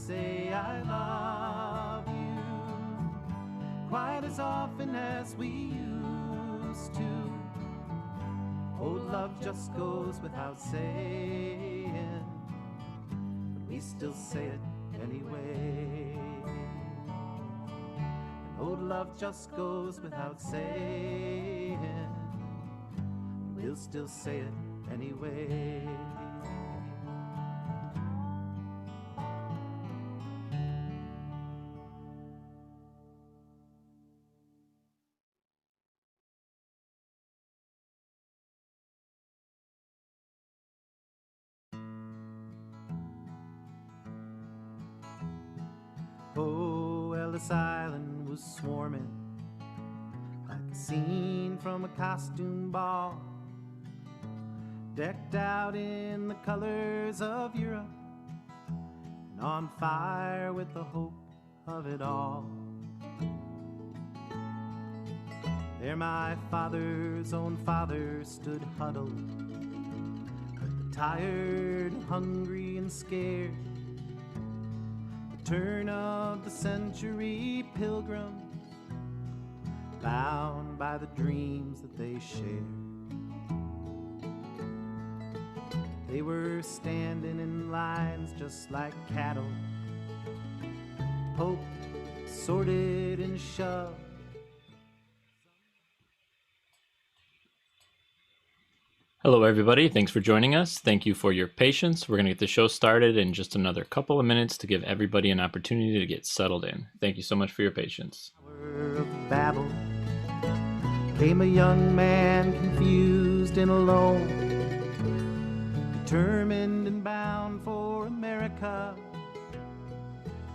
say I love you quite as often as we used to. Old love just goes without saying, but we still say it anyway. And old love just goes without saying, but we'll still say it anyway. Oh, Ellis Island was swarming like a scene from a costume ball, decked out in the colors of Europe and on fire with the hope of it all. There my father's own father stood huddled, tired, hungry, and scared. Turn of the century pilgrims, bound by the dreams that they shared. They were standing in lines just like cattle, poked, sorted, and shoved. Hello everybody, thanks for joining us. Thank you for your patience. We're going to get the show started in just another couple of minutes to give everybody an opportunity to get settled in. Thank you so much for your patience. Of Babel came a young man, confused and alone, determined and bound for America,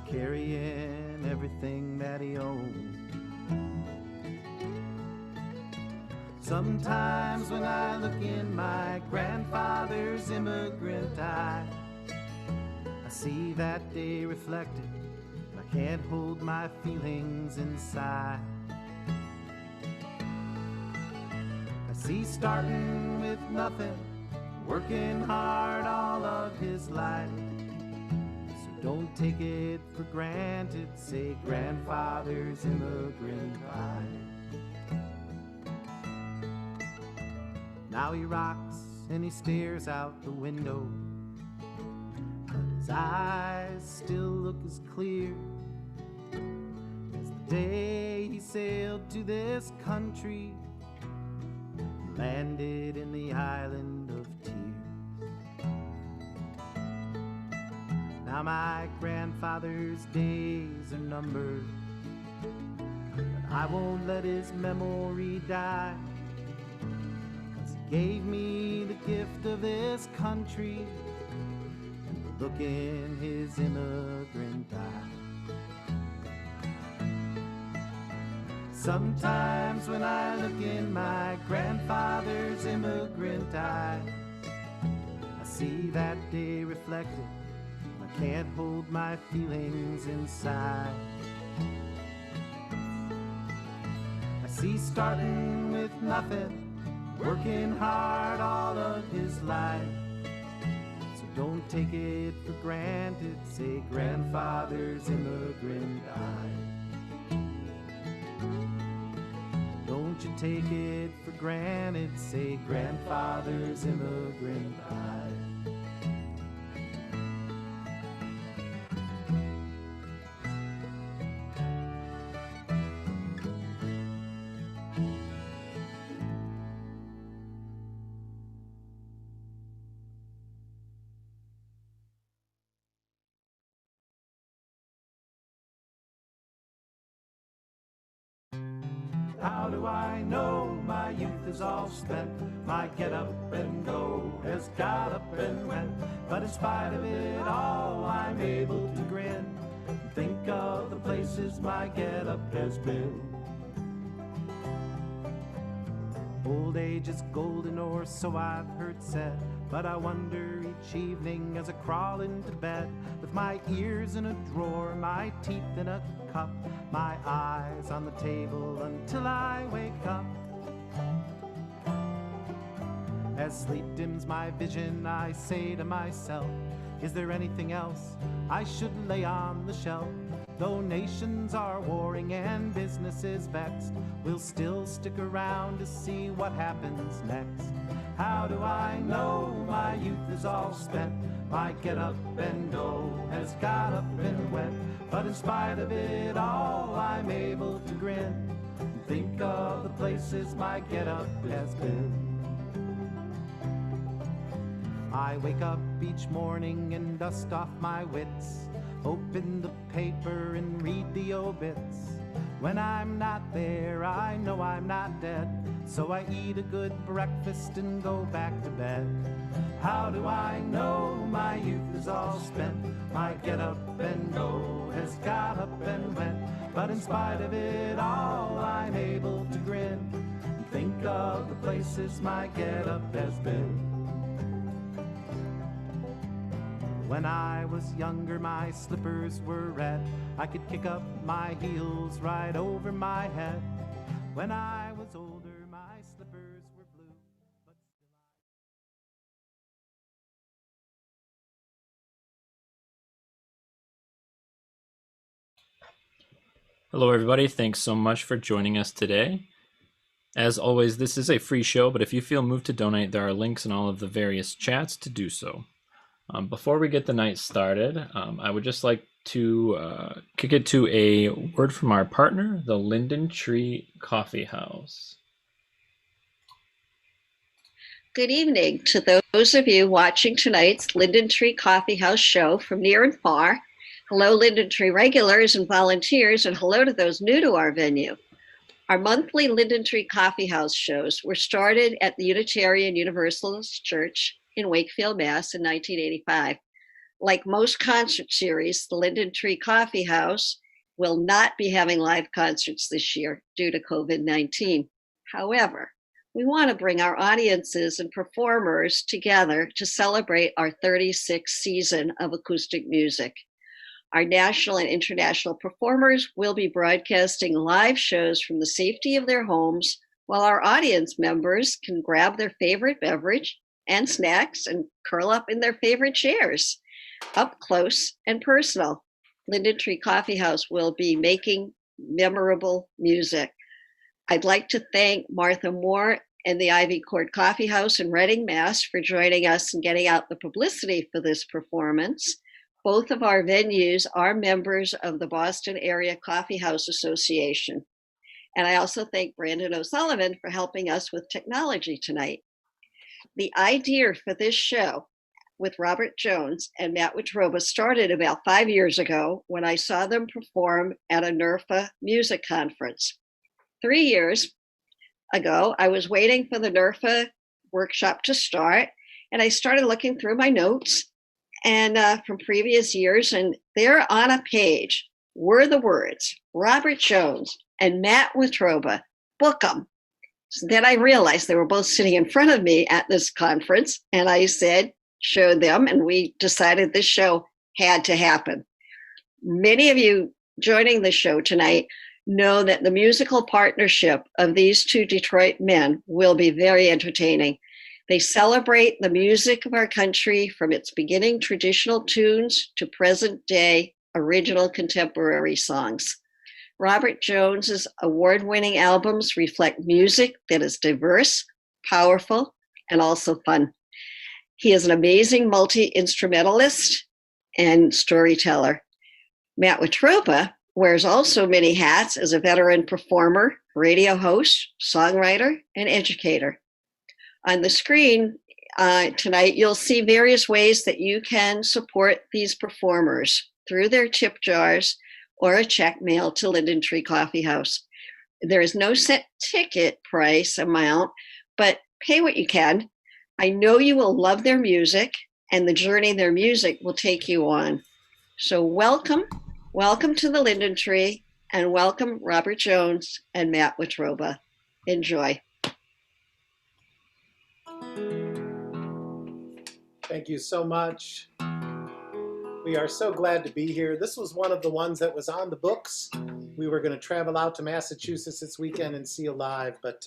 carrying everything that he owned. Sometimes when I look in my grandfather's immigrant eye, I see that day reflected, and I can't hold my feelings inside. I see starting with nothing, working hard all of his life. So don't take it for granted, say grandfather's immigrant life. Now he rocks and he stares out the window, but his eyes still look as clear as the day he sailed to this country, landed in the island of tears. Now my grandfather's days are numbered, but I won't let his memory die. Gave me the gift of this country and the look in his immigrant eye. Sometimes when I look in my grandfather's immigrant eyes, I see that day reflected, and I can't hold my feelings inside. I see starting with nothing, working hard all of his life. So don't take it for granted, say grandfather's immigrant eye. Don't you take it for granted, say grandfather's immigrant eye. How do I know my youth is all spent? My get up and go has got up and went. But in spite of it all, I'm able to grin and think of the places my get up has been. Old age is golden, or so I've heard said, but I wonder each evening as I crawl into bed, with my ears in a drawer, my teeth in a cup, my eyes on the table until I wake up. As sleep dims my vision, I say to myself, is there anything else I should lay on the shelf. Though nations are warring and business is vexed, we'll still stick around to see what happens next. How do I know my youth is all spent? My get up and go has got up and went. But in spite of it all, I'm able to grin and think of the places my get up has been. I wake up each morning and dust off my wits, open the paper and read the obits. When I'm not there, I know I'm not dead, so I eat a good breakfast and go back to bed. How do I know my youth is all spent? My get up and go has got up and went. But in spite of it all, I'm able to grin and think of the places my get up has been. When I was younger, my slippers were red. I could kick up my heels right over my head. When I was older, my slippers were blue, but Hello, everybody. Thanks so much for joining us today. As always, this is a free show, but if you feel moved to donate, there are links in all of the various chats to do so. Before we get the night started, I would just like to kick it to a word from our partner, the Linden Tree Coffeehouse. Good evening to those of you watching tonight's Linden Tree Coffeehouse show from near and far. Hello, Linden Tree regulars and volunteers, and hello to those new to our venue. Our monthly Linden Tree Coffeehouse shows were started at the Unitarian Universalist Church in Wakefield, Mass. in 1985. Like most concert series, the Linden Tree Coffeehouse will not be having live concerts this year due to COVID-19. However, we want to bring our audiences and performers together to celebrate our 36th season of acoustic music. Our national and international performers will be broadcasting live shows from the safety of their homes, while our audience members can grab their favorite beverage and snacks and curl up in their favorite chairs. Up close and personal, Linden Tree Coffeehouse will be making memorable music. I'd like to thank Martha Moore and the Ivy Chord Coffeehouse in Reading, Mass. For joining us and getting out the publicity for this performance. Both of our venues are members of the Boston Area Coffeehouse Association. And I also thank Brandon O'Sullivan for helping us with technology tonight. The idea for this show with Robert Jones and Matt Wittroba started about 5 years ago when I saw them perform at a NERFA music conference. 3 years ago, I was waiting for the NERFA workshop to start, and I started looking through my notes and from previous years, and there on a page were the words, Robert Jones and Matt Wittroba, book 'em. So then I realized they were both sitting in front of me at this conference, and I said, showed them, and we decided this show had to happen. Many of you joining the show tonight know that the musical partnership of these two Detroit men will be very entertaining. They celebrate the music of our country from its beginning traditional tunes to present day original contemporary songs. Robert Jones's award-winning albums reflect music that is diverse, powerful, and also fun. He is an amazing multi-instrumentalist and storyteller. Matt Wittroba wears also many hats as a veteran performer, radio host, songwriter, and educator. On the screen tonight, you'll see various ways that you can support these performers through their tip jars or a check mailed to Linden Tree Coffeehouse. There is no set ticket price amount, but pay what you can. I know you will love their music and the journey their music will take you on. So welcome to the Linden Tree, and welcome Robert Jones and Matt Wittroba. Enjoy. Thank you so much. We are so glad to be here. This was one of the ones that was on the books. We were going to travel out to Massachusetts this weekend and see a live, but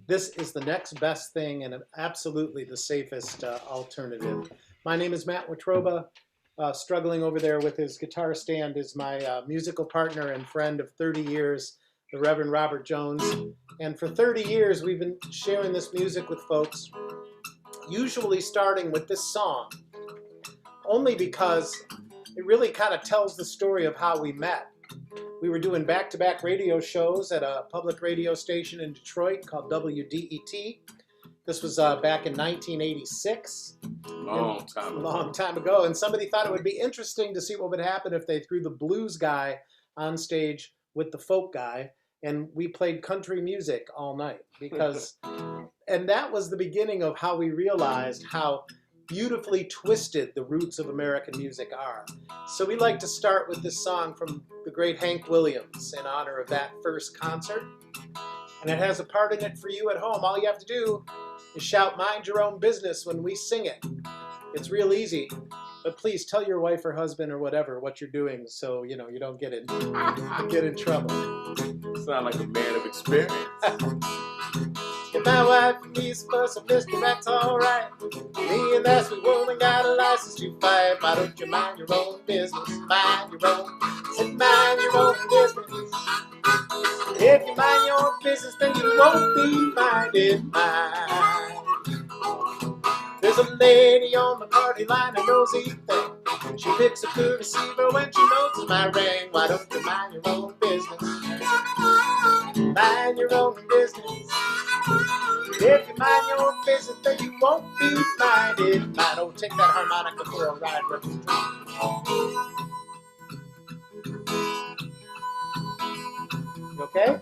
this is the next best thing and absolutely the safest alternative. My name is Matt Wittroba. struggling over there with his guitar stand is my musical partner and friend of 30 years, the Reverend Robert Jones. And for 30 years, we've been sharing this music with folks, usually starting with this song, only because it really kind of tells the story of how we met. We were doing back-to-back radio shows at a public radio station in Detroit called WDET. This was back in 1986. Long time ago. And somebody thought it would be interesting to see what would happen if they threw the blues guy on stage with the folk guy, and we played country music all night. And that was the beginning of how we realized how beautifully twisted the roots of American music are. So we like to start with this song from the great Hank Williams in honor of that first concert. And it has a part in it for you at home. All you have to do is shout "Mind Your Own Business" when we sing it. It's real easy, but please tell your wife or husband or whatever what you're doing, so you don't get in trouble. Sound like a man of experience. If my wife and me's fuss or mister, that's alright. Me and that sweet woman got a license to fight. Why don't you mind your own business? Mind your own. Said mind your own business. If you mind your own business, then you won't be minded mine. There's a lady on the party line, a nosy thing. She picks up the receiver when she notices my ring. Why don't you mind your own business? Mind your own business. If you mind your own business, then you won't be minded mine. Oh, take that harmonica for a ride, Reverend. You okay?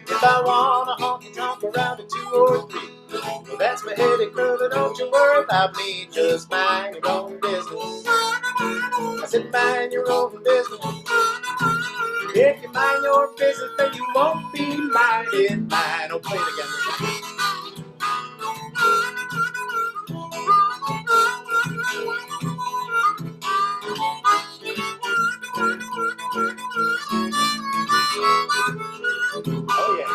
If I wanna honky-tonk around a 2 or 3, well, that's my headache, brother, don't you worry about me. Just mind your own business. I said mind your own business. If you mind your business, then you won't be minded mine. Oh, play it again. Oh, yeah.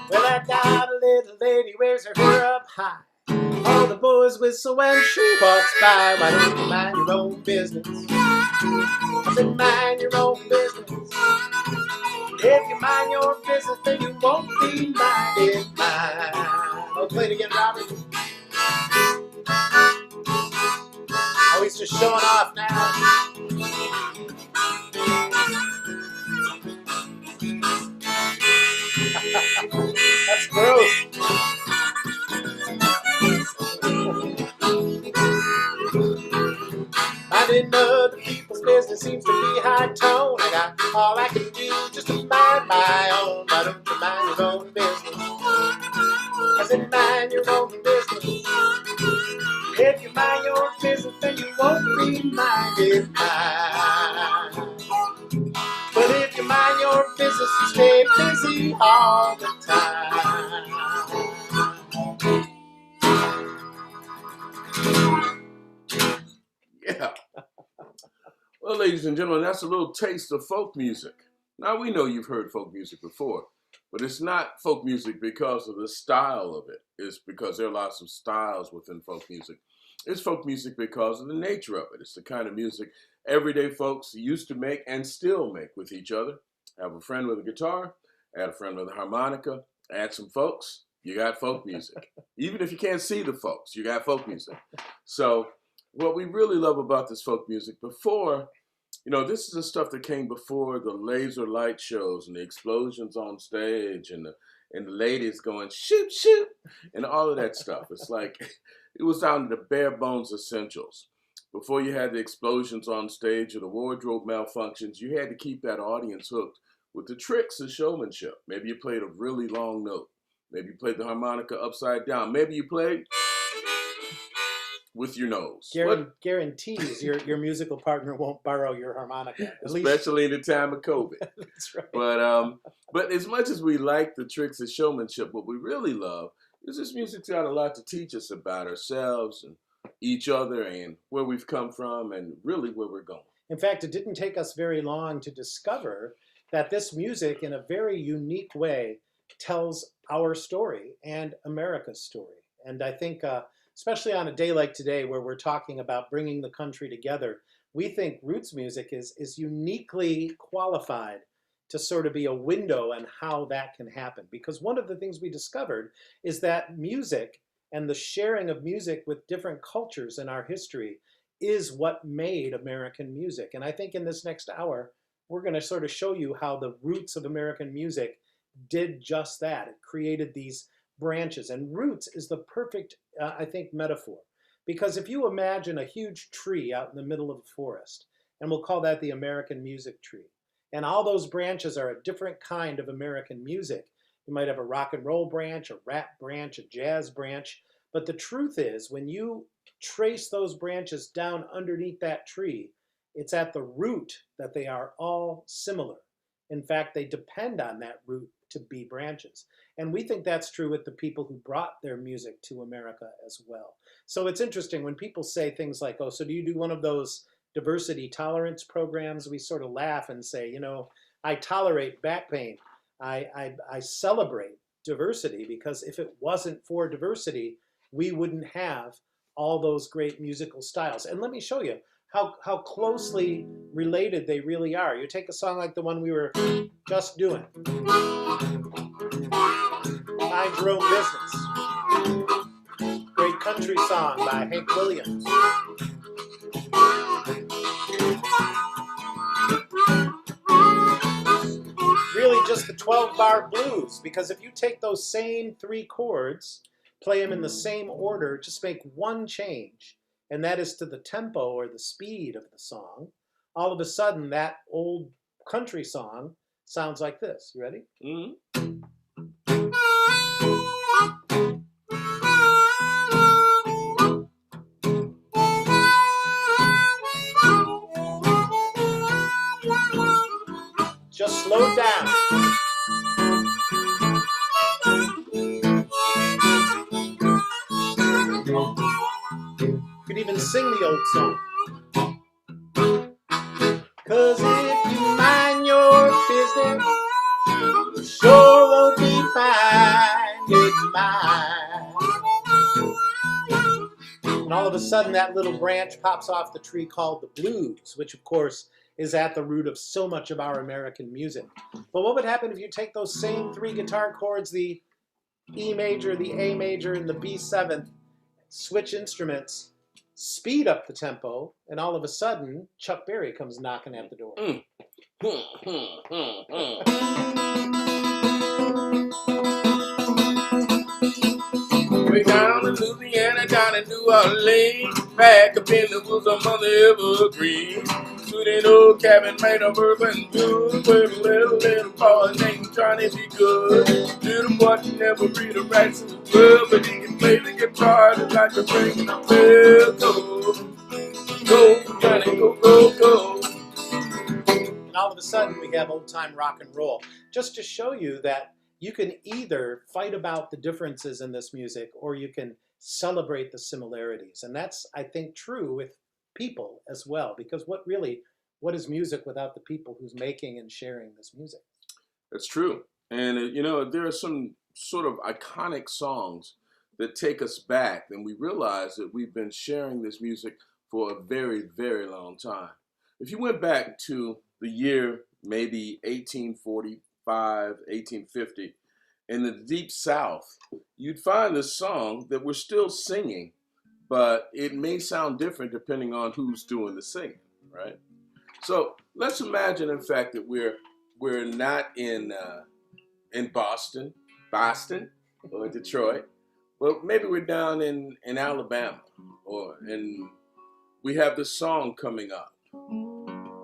Well, I got a little lady, wears her hair up high. All the boys whistle when she walks by. Why don't you mind your own business? I said mind your own business. If you mind your business, then you won't be minded mine. Oh, play it again, Robert. Oh, he's just showing off now. That's gross. Minding other people's business seems to be high tone. I got all I can do just to mind my own. Why don't you mind your own business? I said mind your own business. If you mind your business, then you won't be minded mine. But if you mind your business, you stay busy all the time. Yeah. Well, ladies and gentlemen, that's a little taste of folk music. Now, we know you've heard folk music before, but it's not folk music because of the style of it. It's because there are lots of styles within folk music. It's folk music because of the nature of it. It's the kind of music everyday folks used to make and still make with each other. Have a friend with a guitar, add a friend with a harmonica, add some folks, you got folk music. Even if you can't see the folks, you got folk music. So what we really love about this folk music before, this is the stuff that came before the laser light shows and the explosions on stage and the ladies going shoot, shoot, and all of that stuff. It's like, it was down to the bare bones essentials. Before you had the explosions on stage or the wardrobe malfunctions, you had to keep that audience hooked with the tricks of showmanship. Maybe you played a really long note. Maybe you played the harmonica upside down. Maybe you played with your nose. Guarantees your musical partner won't borrow your harmonica. Especially in the time of COVID. That's right. But as much as we like the tricks of showmanship, what we really love is this music's got a lot to teach us about ourselves and each other and where we've come from and really where we're going. In fact, it didn't take us very long to discover that this music, in a very unique way, tells our story and America's story. And I think, especially on a day like today, where we're talking about bringing the country together, we think roots music is uniquely qualified to sort of be a window on how that can happen. Because one of the things we discovered is that music and the sharing of music with different cultures in our history is what made American music. And I think in this next hour, we're going to sort of show you how the roots of American music did just that. It created these branches. And roots is the perfect, I think, metaphor. Because if you imagine a huge tree out in the middle of a forest, and we'll call that the American music tree, and all those branches are a different kind of American music. You might have a rock and roll branch, a rap branch, a jazz branch. But the truth is, when you trace those branches down underneath that tree, it's at the root that they are all similar. In fact, they depend on that root to be branches. And we think that's true with the people who brought their music to America as well. So it's interesting when people say things like, oh, so do you do one of those diversity tolerance programs? We sort of laugh and say, you know, I tolerate back pain. I celebrate diversity, because if it wasn't for diversity, we wouldn't have all those great musical styles. And let me show you how closely related they really are. You take a song like the one we were just doing, Mind Your Own Business. Great country song by Hank Williams. Really just the 12-bar blues, because if you take those same 3 chords, play them in the same order, just make one change, and that is to the tempo or the speed of the song, all of a sudden that old country song sounds like this. You ready? Mm-hmm. Just slow it down. You could even sing the old song. 'Cause if you mind your business, you sure won't be minding mine. And all of a sudden that little branch pops off the tree called the blues, which of course is at the root of so much of our American music. But what would happen if you take those same 3 guitar chords, the E major, the A major, and the B7th, switch instruments, speed up the tempo, and all of a sudden, Chuck Berry comes knocking at the door. Way down in Louisiana, down in New Orleans, back up in the woods of Mother Evergreen. Sweet old cabin made of earth and wood, with a little boy named Johnny B. Good. Little boy can never read a rights in the world, but he can play the guitar just like a ring a bell. Go, Johnny, go, go, go. And all of a sudden, we have old-time rock and roll. Just to show you that you can either fight about the differences in this music, or you can celebrate the similarities. And that's, I think, true with people as well, because what is music without the people who's making and sharing this music? That's true. And, you know, there are some sort of iconic songs that take us back, and we realize that we've been sharing this music for a very, very long time. If you went back to the year maybe 1845, 1850, in the Deep South, you'd find this song that we're still singing, but it may sound different depending on who's doing the singing, right? So let's imagine, in fact, that we're not in Boston, or Detroit, but maybe we're down in Alabama, and we have this song coming up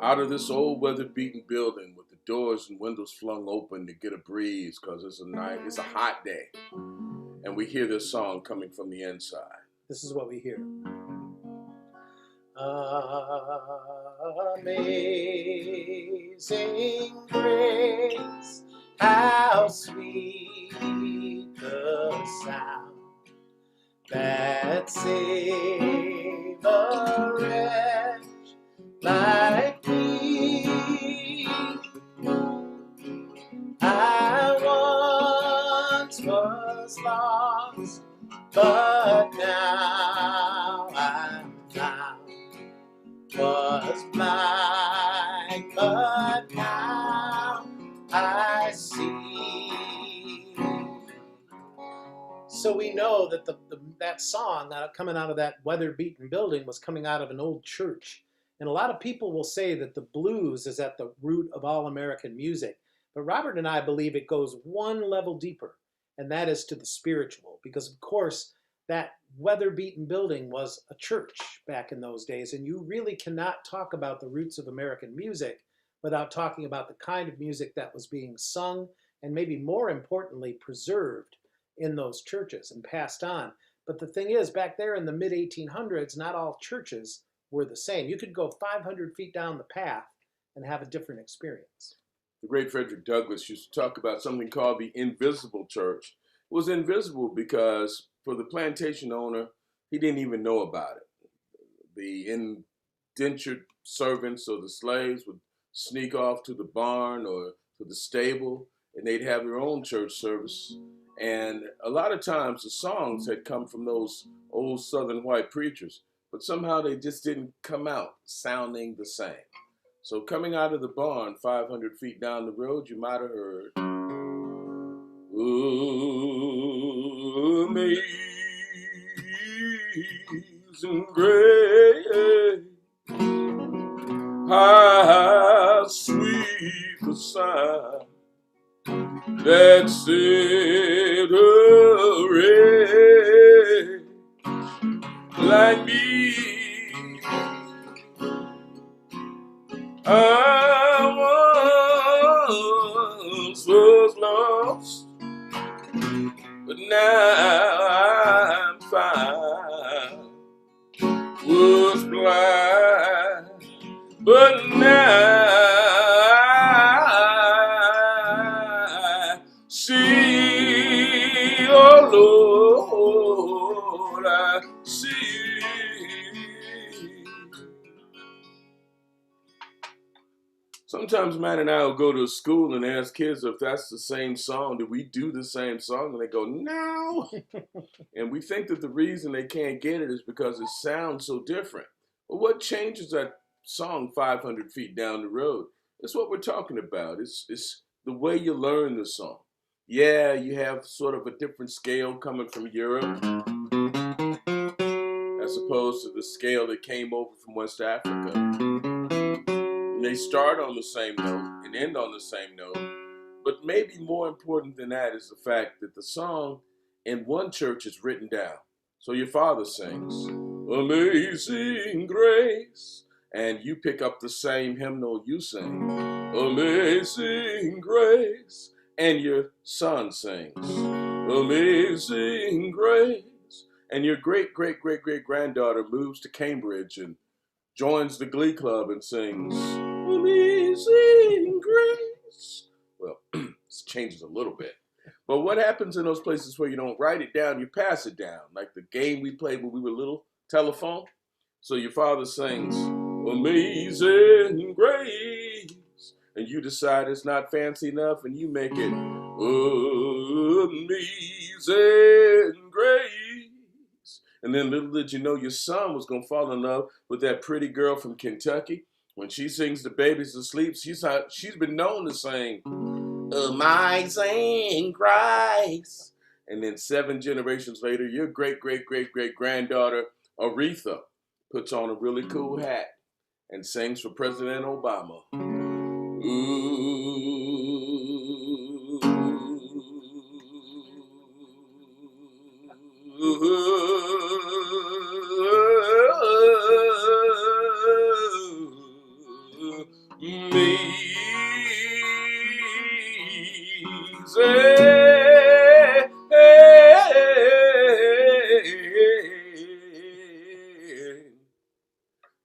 out of this old weather-beaten building with the doors and windows flung open to get a breeze because it's a hot day, and we hear this song coming from the inside. This is what we hear. Amazing grace, how sweet the sound that saved once was lost, but now I'm found. Was blind, but now I see. So we know that that song coming out of that weather-beaten building was coming out of an old church. And a lot of people will say that the blues is at the root of all American music. But Robert and I believe it goes one level deeper, and that is to the spiritual. Because, of course, that weather-beaten building was a church back in those days, and you really cannot talk about the roots of American music without talking about the kind of music that was being sung and maybe more importantly preserved in those churches and passed on. But the thing is, back there in the mid-1800s, not all churches were the same. You could go 500 feet down the path and have a different experience. The great Frederick Douglass used to talk about something called the invisible church. It was invisible because for the plantation owner, he didn't even know about it. The indentured servants or the slaves would sneak off to the barn or to the stable, and they'd have their own church service. And a lot of times the songs had come from those old Southern white preachers, but somehow they just didn't come out sounding the same. So coming out of the barn 500 feet down the road, you might have heard, amazing grace, how sweet the sound that saved a wretch like me. I once was lost, but now I'm found. Was blind, but now I see. Oh Lord, I see. Sometimes Matt and I will go to school and ask kids if that's the same song. Do we do the same song? And they go, no. And we think that the reason they can't get it is because it sounds so different. But what changes that song 500 feet down the road? That's what we're talking about. It's the way you learn the song. Yeah, you have sort of a different scale coming from Europe as opposed to the scale that came over from West Africa. They start on the same note and end on the same note. But maybe more important than that is the fact that the song in one church is written down. So your father sings, Amazing Grace, and you pick up the same hymnal you sing, Amazing Grace, and your son sings, Amazing Grace, and your great-great-great-great-granddaughter moves to Cambridge and joins the glee club and sings, Amazing Grace. Well, it changes a little bit. But what happens in those places where you don't write it down, you pass it down, like the game we played when we were little, telephone. So your father sings, Amazing Grace, and you decide it's not fancy enough, and you make it, Amazing Grace. And then little did you know your son was going to fall in love with that pretty girl from Kentucky. When she sings The Baby's Asleep, she's been known to sing, Amazing Grace. And then 7 generations later, your great-great-great-great-granddaughter, Aretha, puts on a really cool hat and sings for President Obama.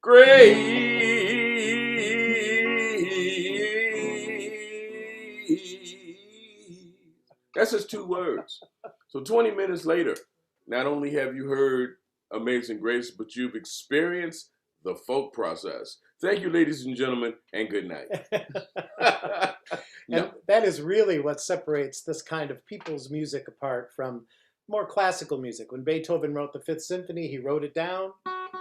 Great. That's just 2 words. So 20 minutes later, not only have you heard Amazing Grace, but you've experienced the folk process. Thank you, ladies and gentlemen, and good night. And that is really what separates this kind of people's music apart from more classical music. When Beethoven wrote the Fifth Symphony, he wrote it down.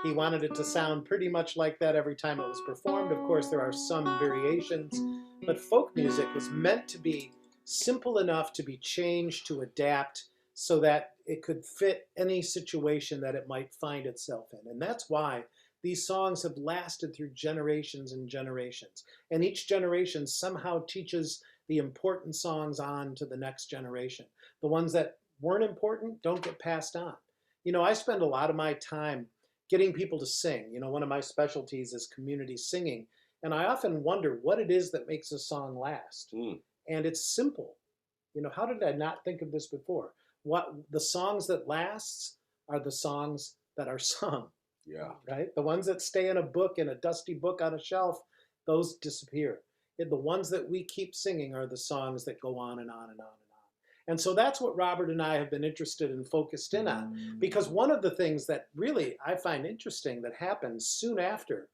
He wanted it to sound pretty much like that every time it was performed. Of course, there are some variations, but folk music was meant to be simple enough to be changed to adapt so that it could fit any situation that it might find itself in. And that's why these songs have lasted through generations and generations. And each generation somehow teaches the important songs on to the next generation. The ones that weren't important don't get passed on. You know, I spend a lot of my time getting people to sing. You know, one of my specialties is community singing. And I often wonder what it is that makes a song last. And it's simple. You know, how did I not think of this before? What the songs that lasts are the songs that are sung. Yeah. Right? The ones that stay in a book, in a dusty book on a shelf, those disappear. And the ones that we keep singing are the songs that go on and on and on and on. And so that's what Robert and I have been interested and focused in on. Because one of the things that really I find interesting that happens soon after,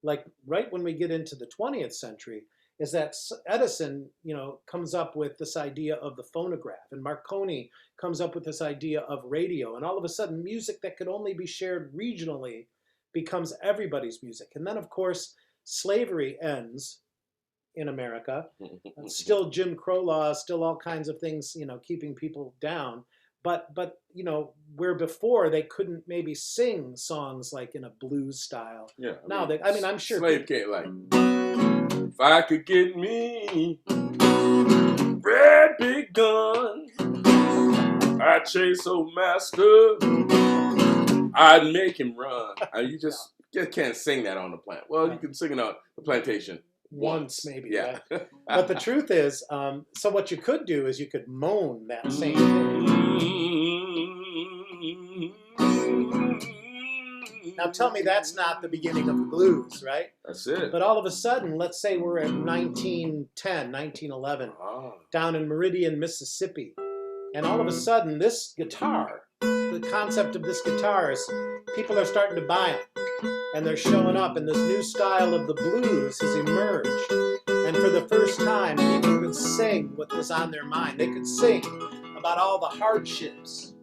like right when we get into the 20th century, is that Edison, you know, comes up with this idea of the phonograph, and Marconi comes up with this idea of radio, and all of a sudden music that could only be shared regionally becomes everybody's music. And then of course slavery ends in America. Still Jim Crow laws, still all kinds of things, you know, keeping people down. But you know, where before they couldn't maybe sing songs like in a blues style. Yeah. Now I'm sure slave can't like. If I could get me red big gun, I'd chase old master. I'd make him run. You just can't sing that on the plant. Well, you can sing it on the plantation once maybe. Yeah. But the truth is, so what you could do is you could moan that same thing. Now tell me that's not the beginning of the blues, right? That's it. But all of a sudden, let's say we're at 1910, 1911, down in Meridian, Mississippi. And all of a sudden, this guitar, the concept of this guitar is people are starting to buy them. And they're showing up, and this new style of the blues has emerged. And for the first time, people could sing what was on their mind. They could sing about all the hardships.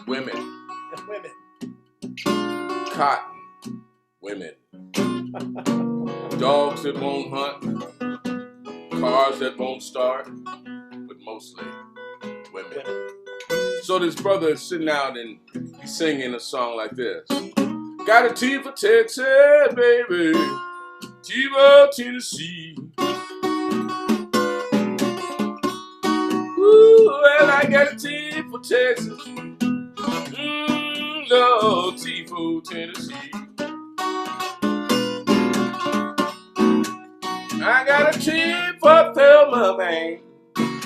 Women. And women. Cotton. Women. Dogs that won't hunt. Cars that won't start. But mostly women. So this brother is sitting out and he's singing a song like this. Got a T for Texas, baby. T for Tennessee. Ooh, well, I got a T for Texas. No, T for Tennessee. I got a T for Thelma, man.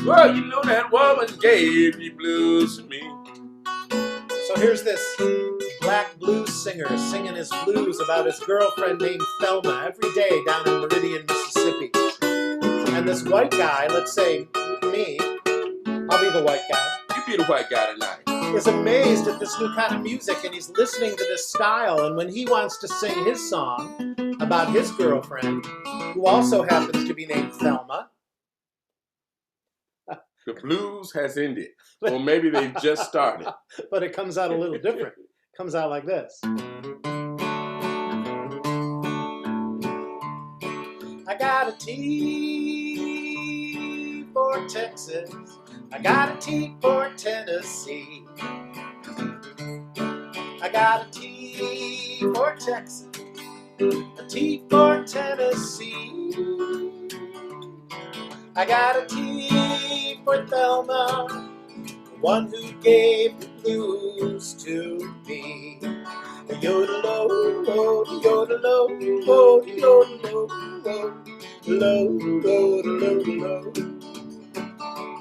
Well, you know that woman gave me blues to me. So here's this black blues singer singing his blues about his girlfriend named Thelma every day down in Meridian, Mississippi. And this white guy, let's say me, I'll be the white guy. You be the white guy tonight. Is amazed at this new kind of music, and he's listening to this style, and when he wants to sing his song about his girlfriend, who also happens to be named Thelma. The blues has ended. Or maybe they've just started. But it comes out a little different. It comes out like this. I got a T for Texas. I got a T for Tennessee. I got a T for Texas. A T for Tennessee. I got a T for Thelma, the one who gave the blues to me. Yodel-o, yodel-o, yodel-o, yodel-o.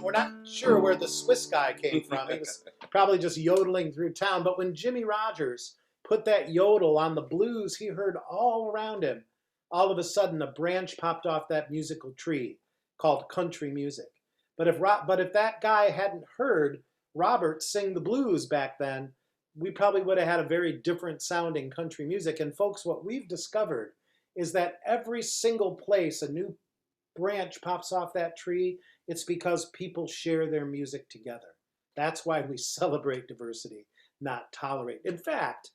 We're not sure where the Swiss guy came from. He was probably just yodeling through town. But when Jimmy Rogers put that yodel on the blues he heard all around him, all of a sudden a branch popped off that musical tree called country music. But if that guy hadn't heard Robert sing the blues back then, we probably would have had a very different sounding country music. And folks, what we've discovered is that every single place a new branch pops off that tree, it's because people share their music together. That's why we celebrate diversity, not tolerate. In fact,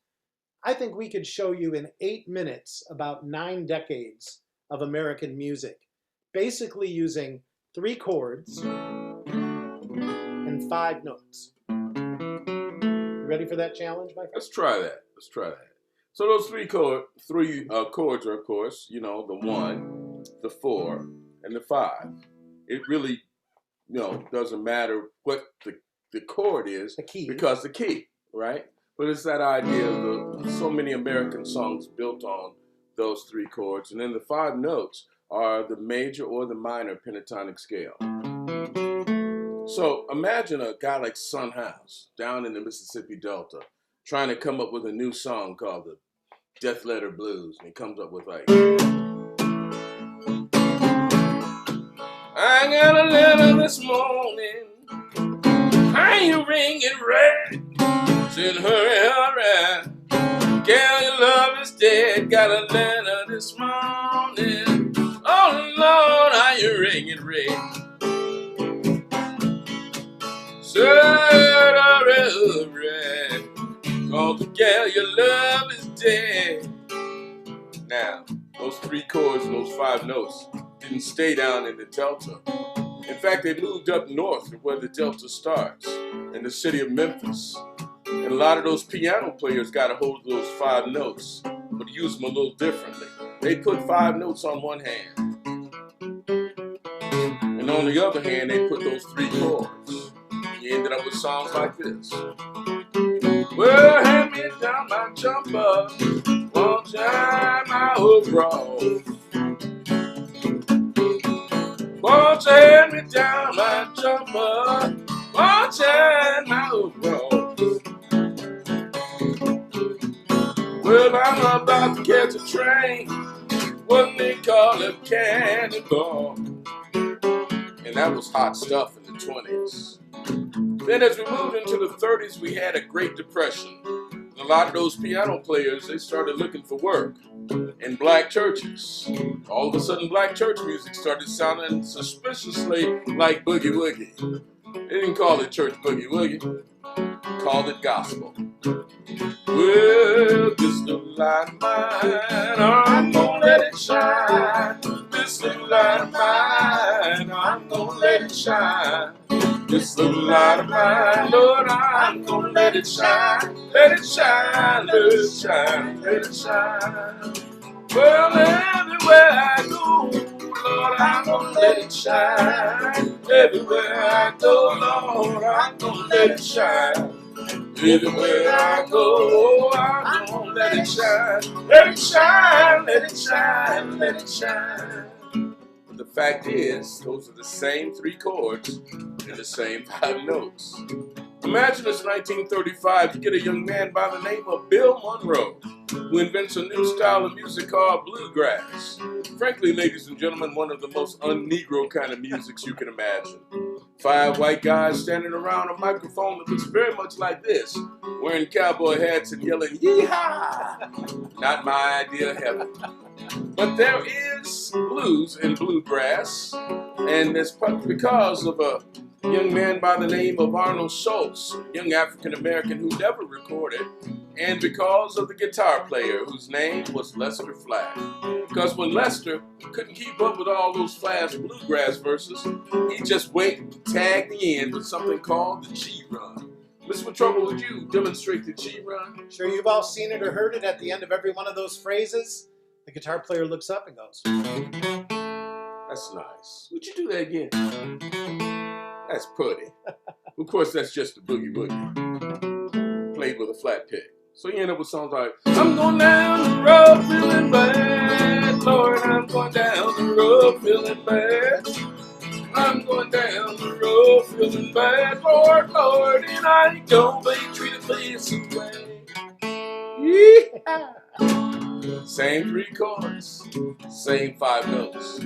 I think we could show you in 8 minutes about 9 decades of American music, basically using 3 chords and 5 notes. You ready for that challenge, my friend? Let's try that. So those three chords are, of course, you know, the 1, the 4, and the 5. It really, you know, doesn't matter what the chord is, The key. because the key, right? But it's that idea of so many American songs built on those 3 chords, and then the 5 notes are the major or the minor pentatonic scale. So imagine a guy like Son House down in the Mississippi Delta trying to come up with a new song called the Death Letter Blues, and he comes up with like, I got a letter this morning, I ain't ringing red, said hurry, girl, your love is dead, got a letter this morning, oh Lord, are you ringing red? Said hurry, cause girl, your love is dead. Now, those 3 chords and those 5 notes didn't stay down in the Delta. In fact, they moved up north to where the Delta starts, in the city of Memphis. And a lot of those piano players got a hold of those 5 notes, but used them a little differently. They put 5 notes on one hand, and on the other hand, they put those 3 chords. You ended up with songs like this. Well, hand me down my jumper, one time my overalls. Won't you hand me down my jumper, one time my overalls. Well, I'm about to catch a train, what they call a cannonball. And that was hot stuff in the 20s. Then as we moved into the 30s, we had a Great Depression. And a lot of those piano players, they started looking for work in black churches. All of a sudden, black church music started sounding suspiciously like boogie woogie. They didn't call it church boogie woogie, called it gospel. Well, this little light of mine, I'm gonna let it shine. This little light of mine, I'm gonna let it shine. This little light of mine, Lord, I'm gonna let it shine. Let it shine, let it shine, let it shine. Well, everywhere I go, Lord, I'm gonna let it shine. Everywhere I go, Lord, I'm gonna let it shine. Everywhere I go, I'm gonna let it shine. Let it shine, let it shine, let it shine. But the fact is, those are the same 3 chords and the same 5 notes. Imagine it's 1935, you get a young man by the name of Bill Monroe, who invents a new style of music called bluegrass. Frankly, ladies and gentlemen, one of the most un-Negro kind of musics you can imagine. 5 white guys standing around a microphone that looks very much like this, wearing cowboy hats and yelling, "Yee-haw!" Not my idea of heaven. But there is blues and bluegrass, and it's because of a young man by the name of Arnold Schultz, a young African-American who never recorded, and because of the guitar player whose name was Lester Flatt. Because when Lester couldn't keep up with all those fast bluegrass verses, he'd just wait and tag the end with something called the G-Run. Mr. Trouble, would you demonstrate the G-Run? Sure, you've all seen it or heard it. At the end of every one of those phrases, the guitar player looks up and goes, That's nice. Would you do that again? That's pretty. Of course, that's just the boogie boogie, played with a flat pick. So you end up with songs like, I'm going down the road feeling bad, Lord, I'm going down the road feeling bad. I'm going down the road feeling bad, Lord, Lord, and I ain't gonna be treated this way. Yeah. Same 3 chords, same 5 notes.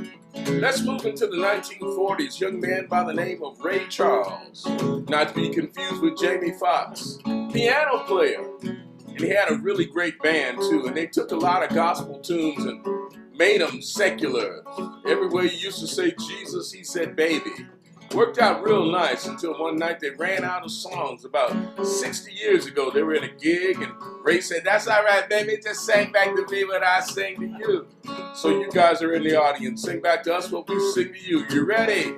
Let's move into the 1940s. Young man by the name of Ray Charles, not to be confused with Jamie Foxx, piano player. And he had a really great band too, and they took a lot of gospel tunes and made them secular. Everywhere you used to say Jesus, he said baby. Worked out real nice until one night they ran out of songs. About 60 years ago, they were in a gig and Ray said, "That's all right, baby, just sing back to me what I sing to you." So you guys are in the audience, sing back to us what we sing to you. You ready?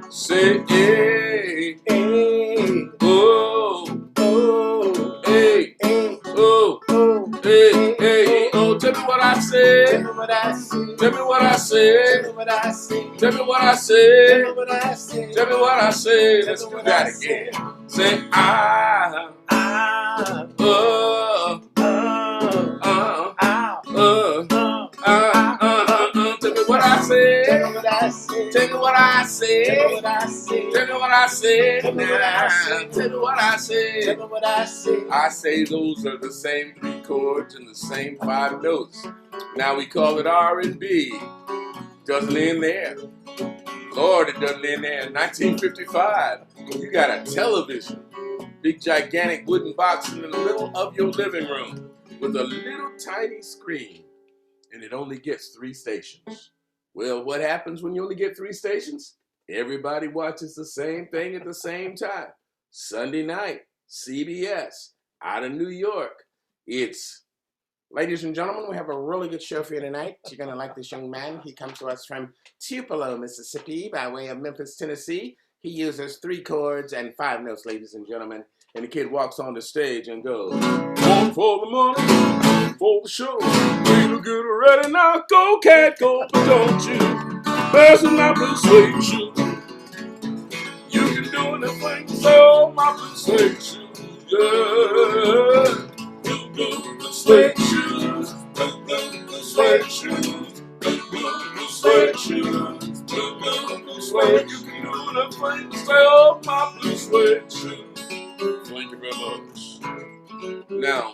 Say, hey, hey, oh, oh, hey, oh, oh, hey, hey, oh. Tell me what I said. Tell me what I said. Tell me what I said. Tell me what I said. Tell me what I said. Tell me what I said. Tell me what I said. Let's do that again. Say, tell me what I said. Tell me what I said. Tell me what I said. Tell me what I said. Tell me what I said. Tell me what I said. Tell me what I said. Tell me what I said. I say those are the same 3 chords and the same 5 notes. Now we call it R&B. Doesn't end there. Lord, it doesn't end there. In 1955, you got a television. Big gigantic wooden box in the middle of your living room with a little tiny screen. And it only gets 3 stations. Well, what happens when you only get 3 stations? Everybody watches the same thing at the same time. Sunday night, CBS, out of New York. It's, ladies and gentlemen, we have a really good show for you tonight. You're going to like this young man. He comes to us from Tupelo, Mississippi, by way of Memphis, Tennessee. He uses 3 chords and 5 notes, ladies and gentlemen. And the kid walks on the stage and goes, "One for the money, for the show. We'll get ready now. Go, cat, go, but don't you fasten my blue suede shoes. You can do anything, so my blue suede shoes, yeah. Blue suede shoes, blue suede shoes, blue suede shoes, blue suede. You can do anything, so my blue suede shoes." Thank you very much. Now,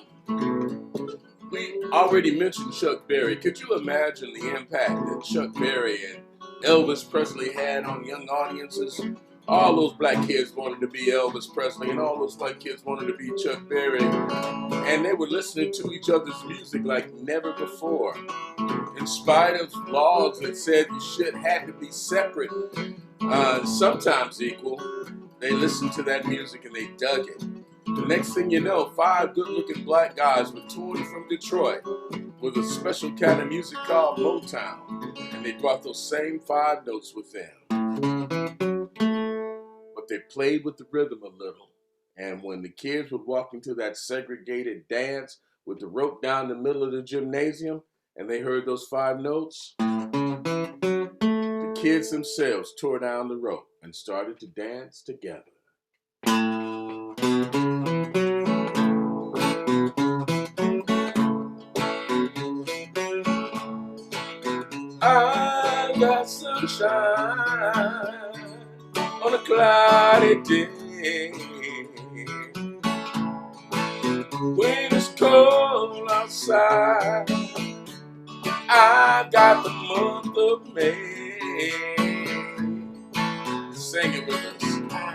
we already mentioned Chuck Berry. Could you imagine the impact that Chuck Berry and Elvis Presley had on young audiences? All those black kids wanted to be Elvis Presley, and all those white kids wanted to be Chuck Berry. And they were listening to each other's music like never before. In spite of laws that said you should have to be separate, sometimes equal, they listened to that music and they dug it. The next thing you know, 5 good-looking black guys were touring from Detroit with a special kind of music called Motown, and they brought those same 5 notes with them. But they played with the rhythm a little, and when the kids would walk into that segregated dance with the rope down the middle of the gymnasium, and they heard those 5 notes, the kids themselves tore down the rope and started to dance together. I got sunshine on a cloudy day. When it's cold outside, I got the month of May. Sing it with us.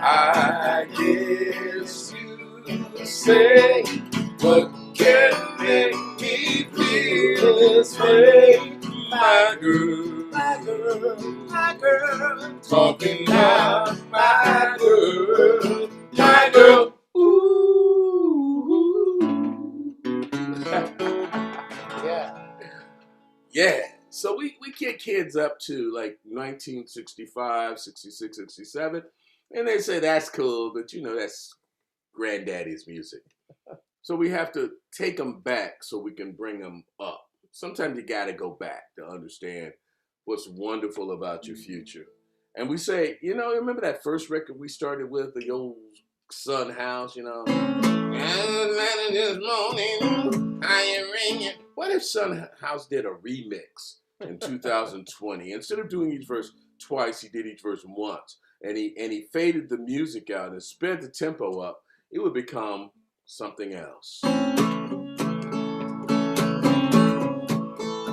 I guess you say what can make me feel this way, my girl, my girl, my girl, talking about my girl, my girl. Ooh. Yeah. So we get kids up to like 1965, 66, 67, and they say that's cool, but you know, that's granddaddy's music. So we have to take them back so we can bring them up. Sometimes you got to go back to understand what's wonderful about your future. And we say, you know, remember that first record we started with, the old Son House, you know? This morning, I am ringing. What if Son House did a remix in 2020? Instead of doing each verse twice, he did each verse once. And he faded the music out and sped the tempo up. It would become something else.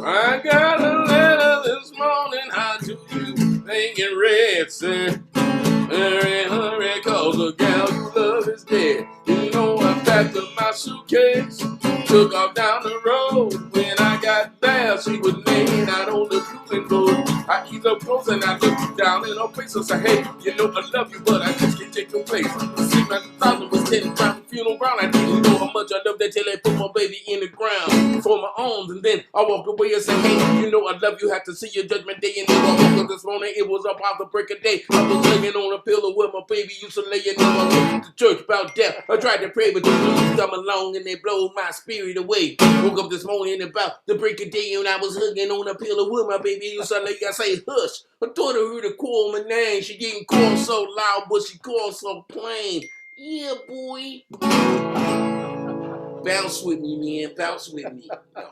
I got a letter this morning, how do you think it read, sir? Hurry, hurry, cause the gal you love is dead. You know I packed up my suitcase, took off down the road. When I got there, she was named and I looked you down in her face. I said, hey, you know I love you, but I just can't take your place. You see, my father was steady driving funeral ground. I didn't know how much I loved that till they put my baby in the ground for my arms. And then I walked away and said, hey, you know I love you. Have to see your judgment day. And then I woke up this morning, it was about the break of day. I was laying on a pillow where my baby used to lay. And then I went to church about death. I tried to pray, but the blues come along and they blow my spirit away. Woke up this morning about the break of day, and I was hugging on a pillow with my baby used to lay. I say, hush. I thought I heard her call my name. She didn't call so loud, but she called so plain. Yeah, boy. Bounce with me, man. Bounce with me. No.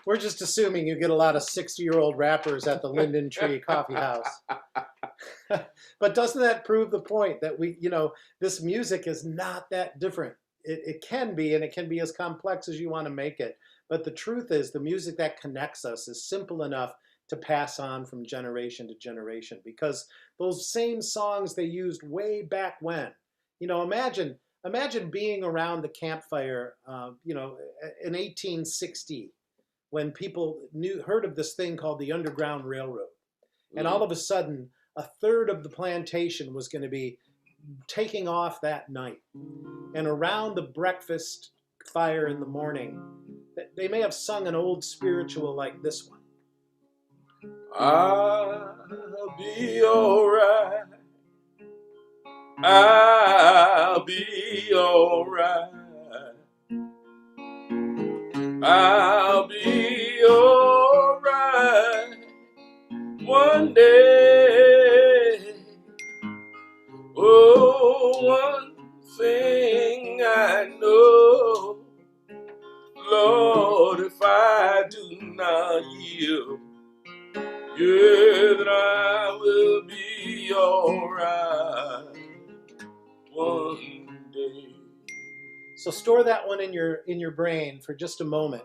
We're just assuming you get a lot of 60-year-old rappers at the Linden Tree Coffeehouse. But doesn't that prove the point that this music is not that different? It can be, and it can be as complex as you want to make it. But the truth is, the music that connects us is simple enough to pass on from generation to generation, because those same songs they used way back when. Imagine being around the campfire, in 1860, when people heard of this thing called the Underground Railroad. And all of a sudden, a third of the plantation was going to be taking off that night. And around the breakfast fire in the morning, they may have sung an old spiritual like this one. I'll be alright. I'll be alright. I'll be alright one day. Oh, one thing I know, Lord, if I do not yield, yeah, that I will be alright one day. So store that one in your brain for just a moment,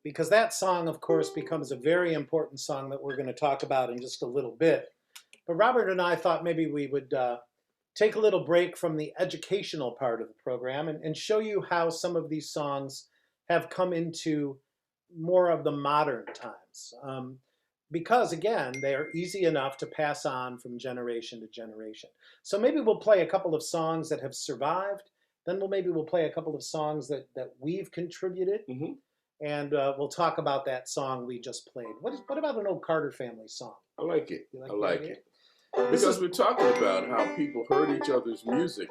because that song, of course, becomes a very important song that we're going to talk about in just a little bit. But Robert and I thought maybe we would take a little break from the educational part of the program and show you how some of these songs have come into more of the modern times. Because, again, they are easy enough to pass on from generation to generation. So maybe we'll play a couple of songs that have survived. Then we'll play a couple of songs that we've contributed. Mm-hmm. And we'll talk about that song we just played. What about an old Carter family song? I like it. I like it. Because we're talking about how people heard each other's music.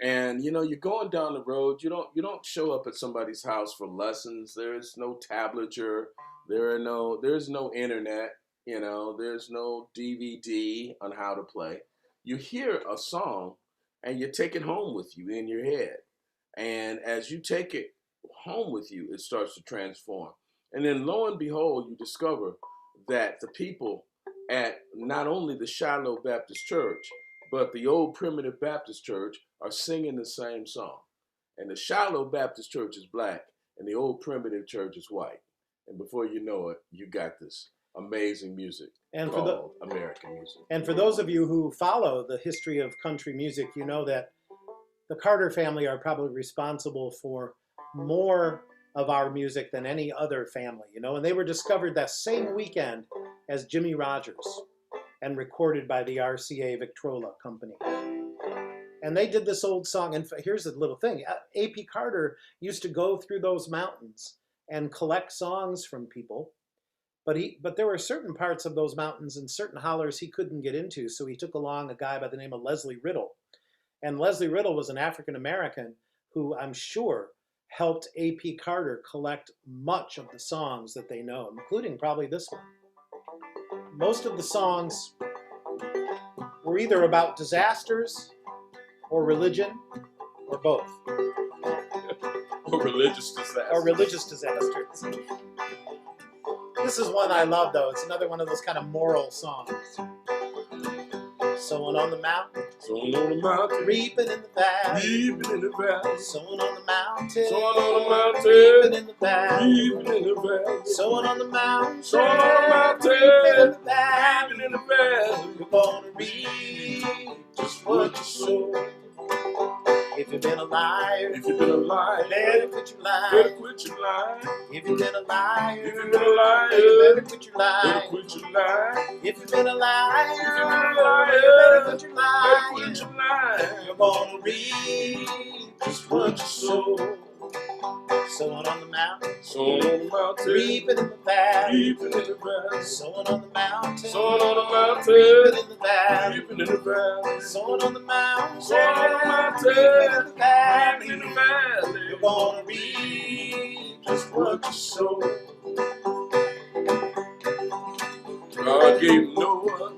And, you're going down the road. You don't show up at somebody's house for lessons. There is no tablature. There's no internet, there's no DVD on how to play. You hear a song and you take it home with you in your head. And as you take it home with you, it starts to transform. And then lo and behold, you discover that the people at not only the Shiloh Baptist Church, but the old Primitive Baptist Church are singing the same song. And the Shiloh Baptist Church is black and the old Primitive Church is white. And before you know it, you got this amazing music called American music. And for those of you who follow the history of country music, you know that the Carter family are probably responsible for more of our music than any other family, and they were discovered that same weekend as Jimmy Rogers and recorded by the RCA Victrola Company. And they did this old song. And here's a little thing. A.P. Carter used to go through those mountains and collect songs from people, but there were certain parts of those mountains and certain hollers he couldn't get into, so he took along a guy by the name of Leslie Riddle. And Leslie Riddle was an African-American who I'm sure helped A.P. Carter collect much of the songs that they know, including probably this one. Most of the songs were either about disasters or religion or both. Or religious disasters. This is one I love, though. It's another one of those kind of moral songs. Sowing on the mountain. Sowing on the mountain. Reaping in the valley. Reaping in the valley. Sowing on the mountain. Sowing on the mountain. Reaping in the valley. Reaping in the valley. Sowing on the mountain. Sowing on the mountain. Reaping in the valley. Reaping in the valley. You're gonna reap just what you sow. If you've been a liar, better quit your lying. If you've been a liar, you better quit your lying. If If you've been a liar, If you've been a liar, you better quit your better lying. quit your lying. You're gonna reap just what you sow. Sowing on the mountain, Sowing on the mountain, reaping in the valley. reaping in the valley. Sowing on the mountain, Sowing on the mountain, reaping in the valley. reaping in the valley. Sowing on the mountain, Sowing on the mountain, reaping in the valley. reaping in the valley. You're gonna reap just what you sow. God gave Noah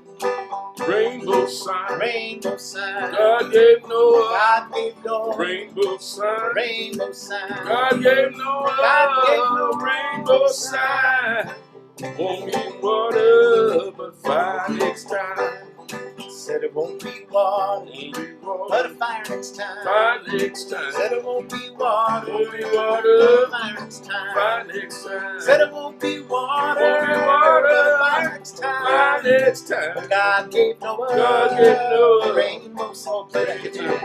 rainbow sign. Rainbow sign. God gave Noah God gave Noah rainbow sign. rainbow sign. God gave Noah God gave Noah rainbow sign. Won't be water, but fire next time. Said it won't be water, Won't be but water, a fire next time. fire next time. Said it won't be water, Won't be but a water, fire next time. fire next time. Said it won't be water, Won't be water, but a fire next fire time. next time. But God gave Noah, God gave Noah rainbow sign. Play that guitar.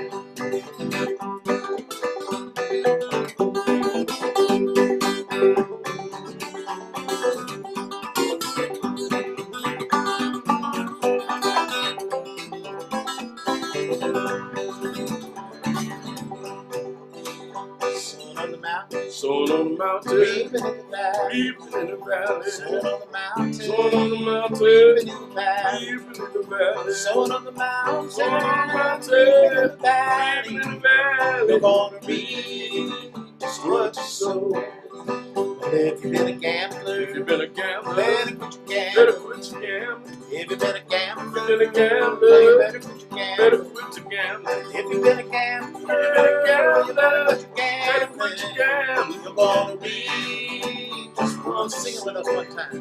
Sun on the mountain, Sown on the mountain, reaping in the valley. reaping in the valley. Sun on the mountain, Sown on the mountain, reaping in the valley. reaping in the valley. Sown on the mountain, Sown on the mountain, reaping in the reaping valley. in the valley. You're gonna reap just what you sow. And if you've been a gambler, If you've been a gambler, better quit your better gambling. quit your gambling. If you've been a gambler, If you've been a you gambler, better quit your better gambling. quit your gambling. If you've been a gambler, If you've been a gambler, you better quit your better quit your gambling. gambling. You're gonna reap just one. Sing it with us one time.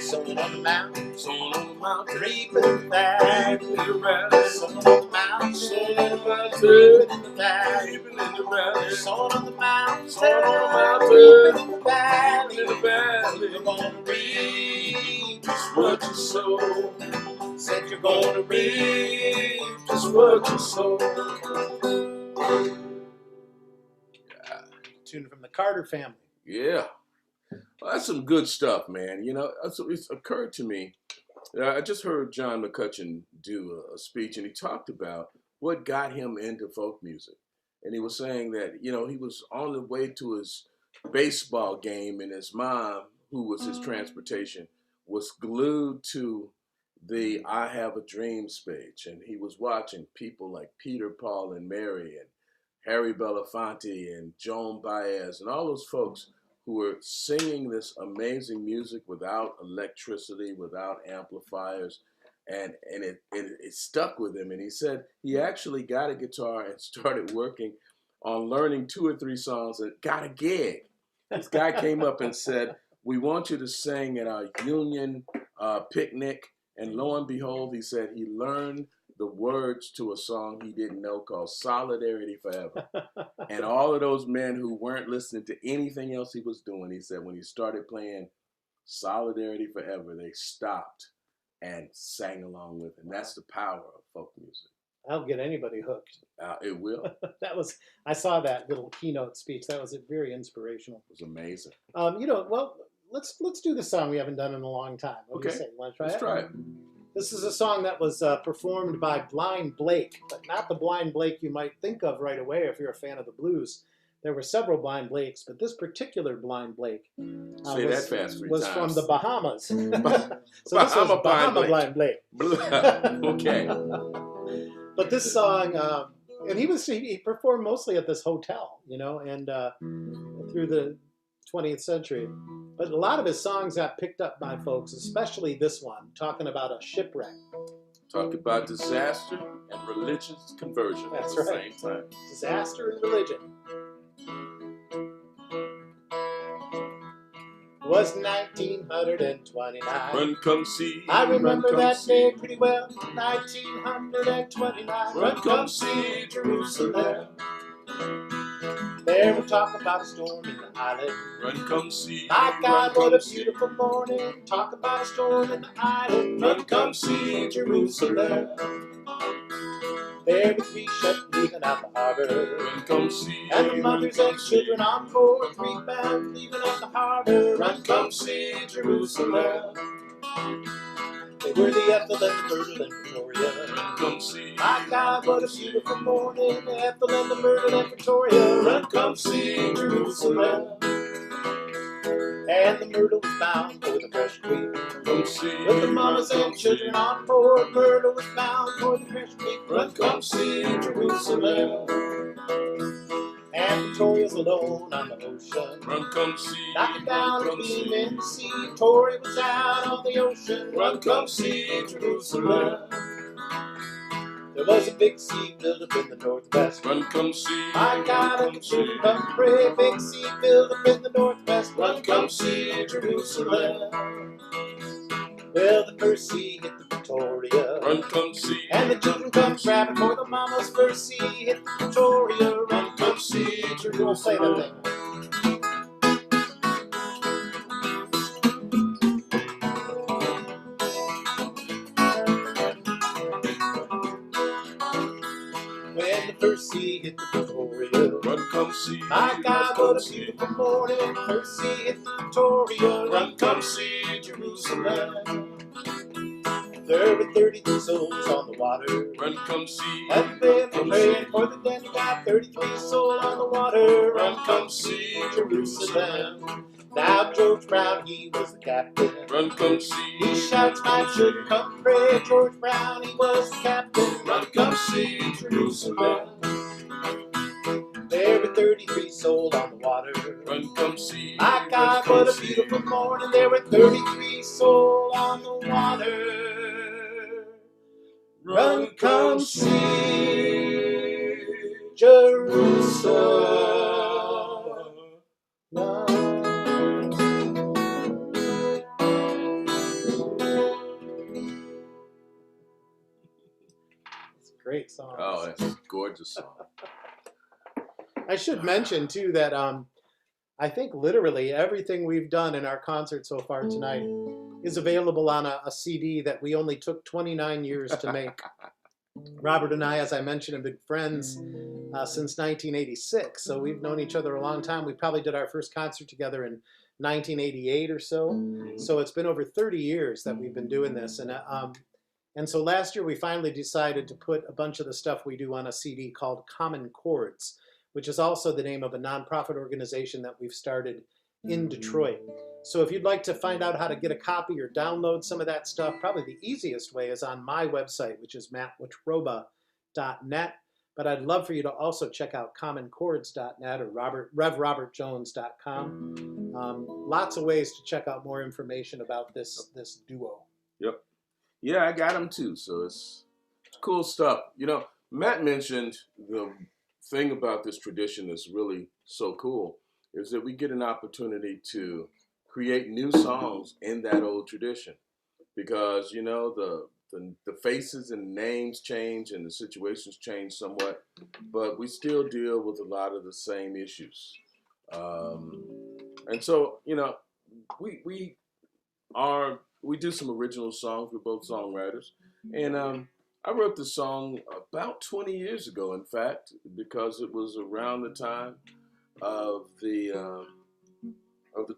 Sowing on the mountain, Sown on the mountain, reaping in the valley. reaping in the valley. Sowing on the mountain, Sown on the mountain, reaping in the valley. reaping in the valley. Sowing on the mountain, Sown on the mountain, reaping in the reaping valley. in the valley. You're gonna reap Just what you sow. said you're gonna reap Just what you sow. tune from the Carter family. Yeah. Well, that's some good stuff, man. You know, it's occurred to me. I just heard John McCutcheon do a speech, and he talked about what got him into folk music. And he was saying that, you know, he was on the way to his baseball game, and his mom, who was his transportation, was glued to the I Have a Dream speech. And he was watching people like Peter, Paul, and Mary, and Harry Belafonte, and Joan Baez, and all those folks who were singing this amazing music without electricity, without amplifiers, and it stuck with him. And he said he actually got a guitar and started working on learning 2 or 3 songs and got a gig. This guy came up and said, "We want you to sing at our union picnic." And lo and behold, he said he learned the words to a song he didn't know called Solidarity Forever. And all of those men who weren't listening to anything else he was doing, he said when he started playing Solidarity Forever, they stopped and sang along with him. That's the power of folk music. That'll get anybody hooked. It will. It I saw that little keynote speech. That was very inspirational. was amazing. Well, let's do the song we haven't done in a long time. What do you Okay. say? You want to try Let's it? try it. This is a song that was performed by Blind Blake, but not the Blind Blake you might think of right away if you're a fan of the blues. There were several Blind Blakes, but this particular Blind Blake Say that fast 3 was times. from the Bahamas. So this Bahama was Blind Bahama Blake. Blind Blake. Okay. But this song, and he performed mostly at this hotel, and through the 20th century. But a lot of his songs got picked up by folks, especially this one, talking about a shipwreck. Talk about disaster and religious conversion That's at the right. same time. Disaster and religion. It was 1929. Run, come see. I remember run, come that see. day pretty well, 1929. Run, come see Jerusalem. They were talking about a storm in the island. Run, come see. My God, run, what come a see. beautiful morning. Talk about a storm in the island. Run, come see Jerusalem. There were 3 ships leaving out the harbor. Run, come see. And the mothers and children on board, 3 bound leaving out the harbor. Run, come see Jerusalem. They were the Ethel and the Myrtle and Victoria. Run, come see. My God, what a beautiful morning. Ethel and the Myrtle and Victoria. Run, come see Jerusalem. And the Myrtle was bound for the fresh queen. Come see. With the mamas and children on board, Myrtle was bound for the fresh queen. Run, come see Jerusalem. And Victoria's alone on the ocean. Run, come see. Knocking down a Come beam see. in the sea. Victoria was out on the ocean. Run, come see Jerusalem. There was a big sea built up in the northwest. Run, come see. My God, Run, I can come pray. Big sea built up in the northwest. Run, come see Jerusalem. Well, the first sea hit the Victoria. Run, come see. And the children come crabbing for the mama's first sea hit the Victoria. Run, come see Jerusalem. When the first sea hit the Victoria. Run, come see. My God, Run, what a come see. beautiful morning. First sea hit the Victoria. Run, come see Jerusalem. There were 33 souls on the water. Run, come see. And they were praying for the dead. Got 33 souls on the water. Run, come see Jerusalem. Now George Brown, he was the captain. Run, come see. He shouts, my children, come pray. George Brown, he was the captain. Run, come see Jerusalem. There were 33 souls on the water. Run, come see. My God, what a beautiful morning. There were 33 souls on the water. Run, come see Jerusalem. It's a great song. Oh, that's a gorgeous song. I should mention too that I think literally everything we've done in our concert so far tonight is available on a CD that we only took 29 years to make. Robert and I, as I mentioned, have been friends since 1986, so we've known each other a long time. We probably did our first concert together in 1988 or so. So it's been over 30 years that we've been doing this, and so last year we finally decided to put a bunch of the stuff we do on a CD called Common Chords, which is also the name of a nonprofit organization that we've started in Detroit. So if you'd like to find out how to get a copy or download some of that stuff, probably the easiest way is on my website, which is mattwatroba.net. But I'd love for you to also check out commonchords.net or revrobertjones.com. Lots of ways to check out more information about this duo. Yep. Yeah, I got them too, so it's cool stuff. You know, Matt mentioned the thing about this tradition that's really so cool is that we get an opportunity to create new songs in that old tradition because, you know, the faces and names change and the situations change somewhat, but we still deal with a lot of the same issues. And so, you know, we do some original songs. We're both songwriters. And I wrote this song about 20 years ago, in fact, because it was around the time of the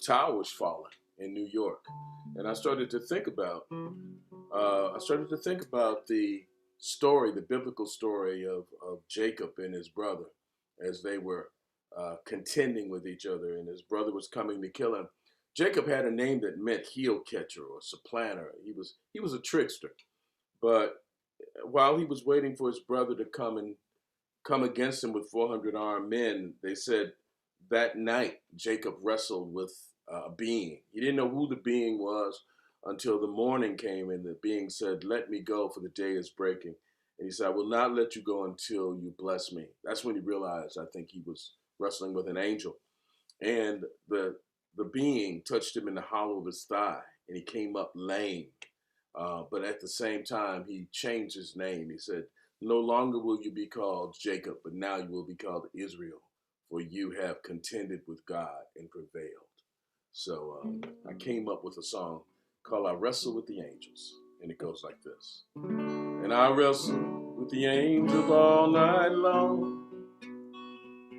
towers falling in New York. And I started to think about the story, the biblical story of Jacob and his brother as they were contending with each other, and his brother was coming to kill him. Jacob had a name that meant heel catcher or supplanter. He was a trickster. But while he was waiting for his brother to come against him with 400 armed men, they said that night Jacob wrestled with a being. He didn't know who the being was until the morning came, and the being said, "Let me go, for the day is breaking." And he said, "I will not let you go until you bless me." That's when he realized, I think, he was wrestling with an angel. And the being touched him in the hollow of his thigh, and he came up lame. But at the same time, he changed his name. He said, "No longer will you be called Jacob, but now you will be called Israel, for you have contended with God and prevailed." So I came up with a song called "I Wrestle with the Angels," and it goes like this. And I wrestle with the angels all night long,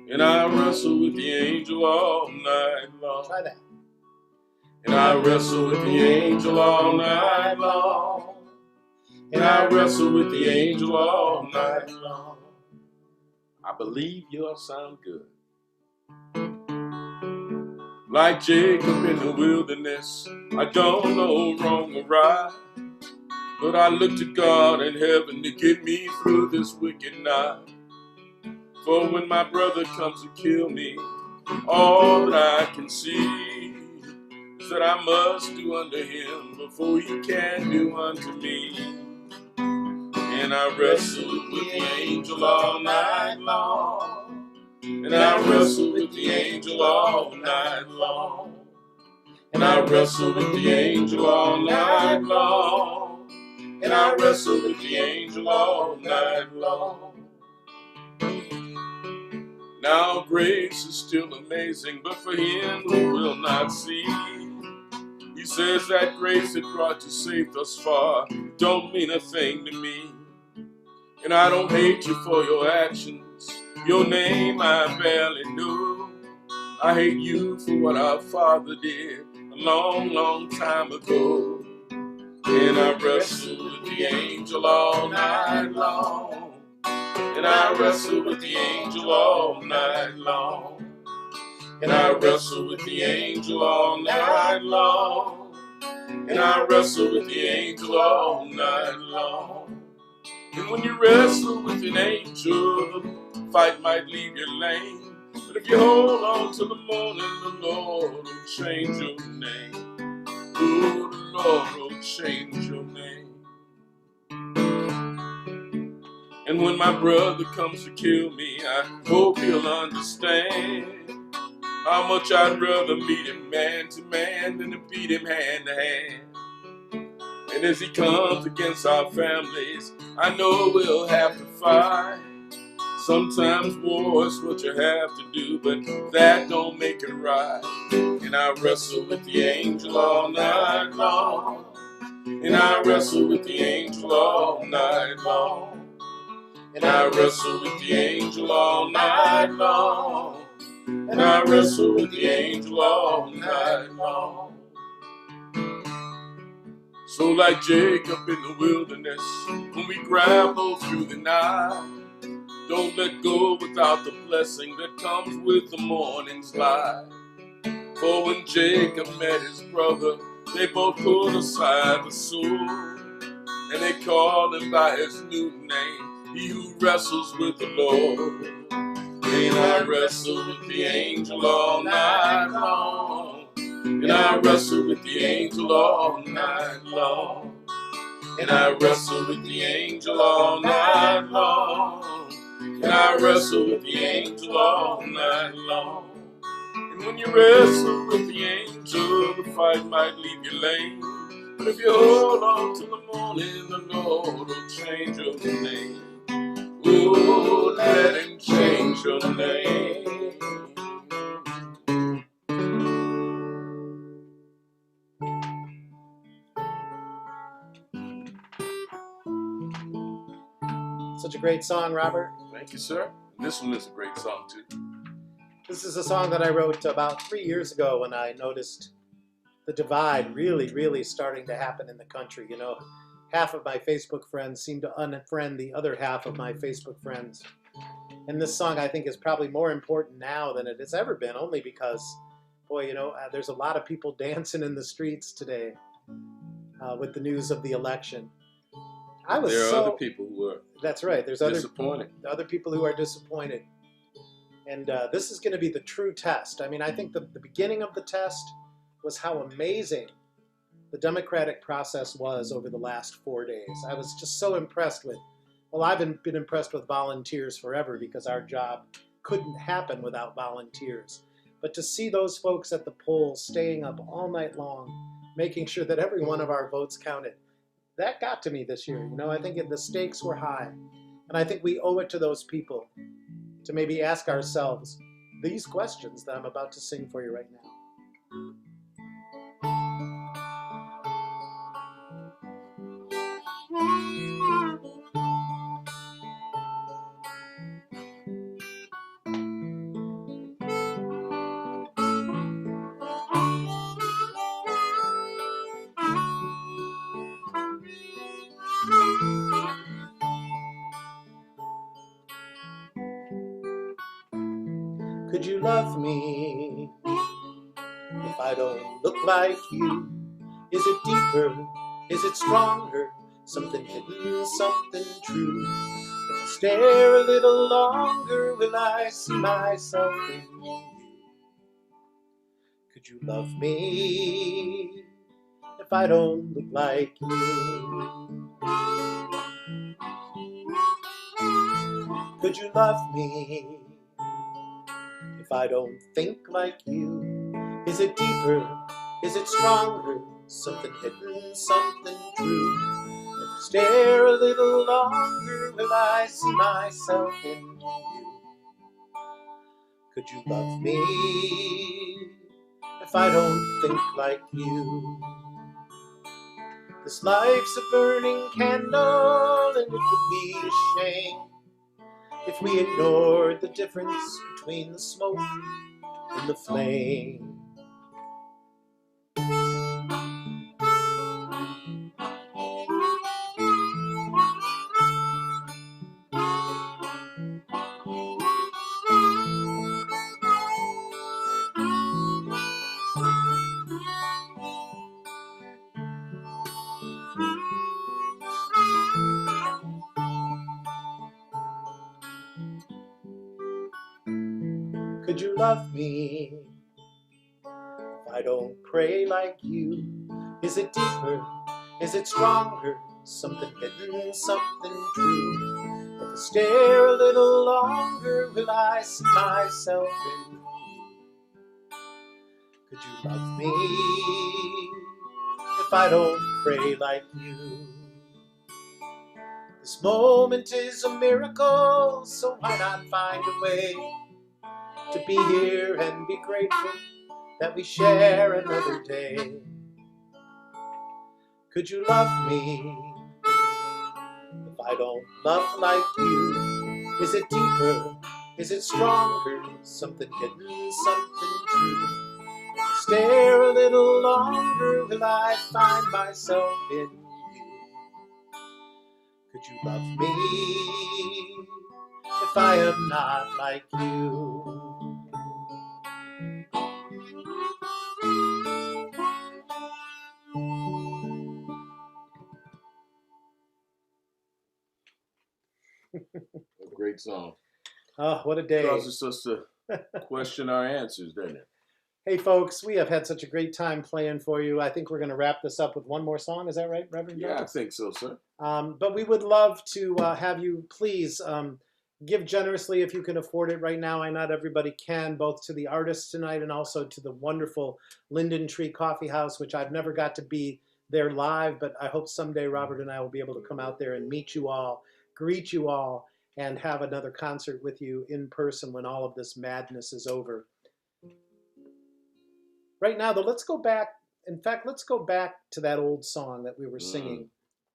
and I wrestle with the angel all night long. Try that. And I wrestle with the angel all night long, and I wrestle with the angel all night long. I believe you'll sound good. Like Jacob in the wilderness, I don't know wrong or right, but I look to God in heaven to get me through this wicked night. For when my brother comes to kill me, all that I can see is that I must do unto him before he can do unto me. And I wrestle with the angel all night long, and I wrestle with the angel all night long, and I wrestle with the angel all night long, and I wrestle with the angel all night long. Now grace is still amazing, but for him who will not see, he says that grace that brought you safe thus far don't mean a thing to me. And I don't hate you for your actions, your name I barely knew. I hate you for what our Father did a long, long time ago. And I wrestle with the angel all night long, and I wrestle with the angel all night long, and I wrestle with the angel all night long, and I wrestle with the angel all night long. And when you wrestle with an angel, the fight might leave you lame, but if you hold on till the morning, the Lord will change your name. Oh, the Lord will change your name. And when my brother comes to kill me, I hope he'll understand how much I'd rather meet him man to man than to beat him hand to hand. And as he comes against our families, I know we'll have to fight. Sometimes war is what you have to do, but that don't make it right. And I wrestle with the angel all night long, and I wrestle with the angel all night long, and I wrestle with the angel all night long, and I wrestle with the angel all night long. So like Jacob in the wilderness, when we grapple through the night, don't let go without the blessing that comes with the morning's light. For when Jacob met his brother, they both put aside the sword, and they called him by his new name, he who wrestles with the Lord. And I wrestle with the angel all night long, and I wrestle with the angel all night long, and I wrestle with the angel all night long, and I wrestle with the angel all night long. And when you wrestle with the angel, the fight might leave you lame, but if you hold on till the morning, the Lord will change your name. Oh, let him change your name. Such a great song, Robert. Thank you, sir. This one is a great song, too. This is a song that I wrote about 3 years ago when I noticed the divide really starting to happen in the country. You know, half of my Facebook friends seem to unfriend the other half of my Facebook friends. And this song, I think, is probably more important now than it has ever been, only because, boy, you know, there's a lot of people dancing in the streets today with the news of the election. There are other people who are That's right. There's other people who are disappointed. And this is going to be the true test. I mean, I think the beginning of the test was how amazing the democratic process was over the last 4 days. I was just so impressed with, well, I've been impressed with volunteers forever because our job couldn't happen without volunteers. But to see those folks at the polls staying up all night long, making sure that every one of our votes counted, that got to me this year. You know, I think the stakes were high. And I think we owe it to those people to maybe ask ourselves these questions that I'm about to sing for you right now. Could you love me if I don't look like you? Is it deeper? Is it stronger? Something hidden, something true. If I stare a little longer, will I see myself in you? Could you love me if I don't look like you? Could you love me if I don't think like you? Is it deeper? Is it stronger? Something hidden, something true. If I stare a little longer, will I see myself in you? Could you love me if I don't think like you? This life's a burning candle, and it would be a shame if we ignored the difference between the smoke and the flame. Could you love me if I don't pray like you? Is it deeper? Is it stronger? Something hidden, something true. If I stare a little longer, will I see myself in you? Could you love me if I don't pray like you? This moment is a miracle, so why not find a way to be here and be grateful that we share another day? Could you love me if I don't love like you? Is it deeper? Is it stronger? Something hidden, something true. If I stare a little longer, will I find myself in you? Could you love me if I am not like you? A great song. Oh, what a day. Causes us to question our answers, doesn't it? Hey, folks, we have had such a great time playing for you. I think we're going to wrap this up with one more song. Is that right, Reverend Joe? Yeah, I think so, sir. But we would love to have you please give generously if you can afford it right now. I know not everybody can, both to the artists tonight and also to the wonderful Linden Tree Coffeehouse, which I've never got to be there live, but I hope someday Robert and I will be able to come out there and meet you all, greet you all, and have another concert with you in person when all of this madness is over. Right now, though, let's go back. In fact, let's go back to that old song that we were singing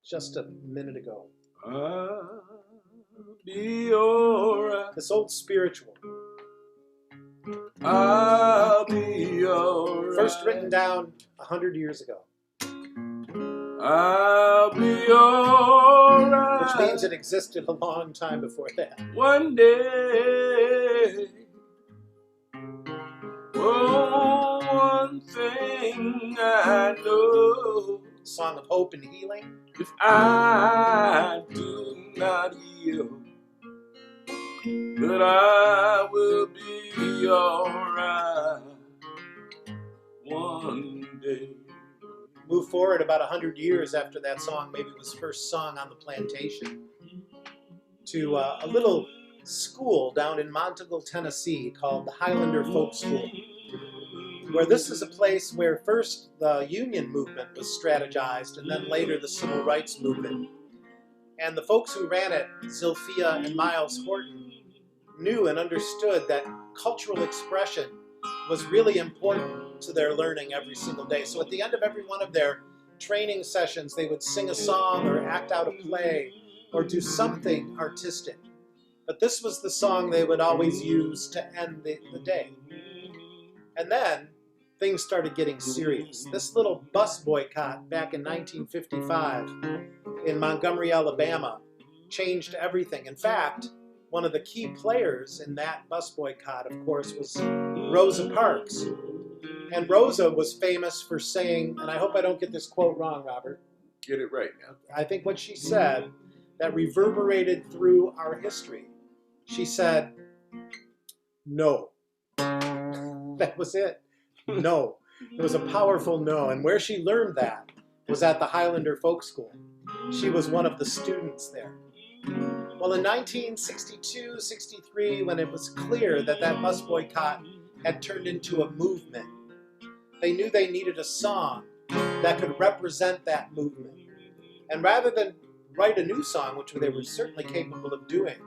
just a minute ago. I'll be alright. This old spiritual. I'll be alright. First written down 100 years ago. I'll be alright. Which means it existed a long time before that. One day. Oh, one thing I know. Song of hope and healing. If I do not heal, that I will be alright one day. Move forward about 100 years after that song maybe was first sung on the plantation, to a little school down in Monteagle, Tennessee called the Highlander Folk School, where this is a place where first the Union movement was strategized and then later the Civil Rights movement. And the folks who ran it, Zilphia and Miles Horton, knew and understood that cultural expression was really important to their learning every single day. So at the end of every one of their training sessions, they would sing a song or act out a play or do something artistic. But this was the song they would always use to end the day. And then things started getting serious. This little bus boycott back in 1955 in Montgomery, Alabama changed everything. In fact, one of the key players in that bus boycott, of course, was Rosa Parks. And Rosa was famous for saying, and I hope I don't get this quote wrong, Robert. Get it right now. I think what she said that reverberated through our history. She said, no. That was it. No. It was a powerful no. And where she learned that was at the Highlander Folk School. She was one of the students there. Well, in 1962-63, when it was clear that that bus boycott had turned into a movement, they knew they needed a song that could represent that movement. And rather than write a new song, which they were certainly capable of doing,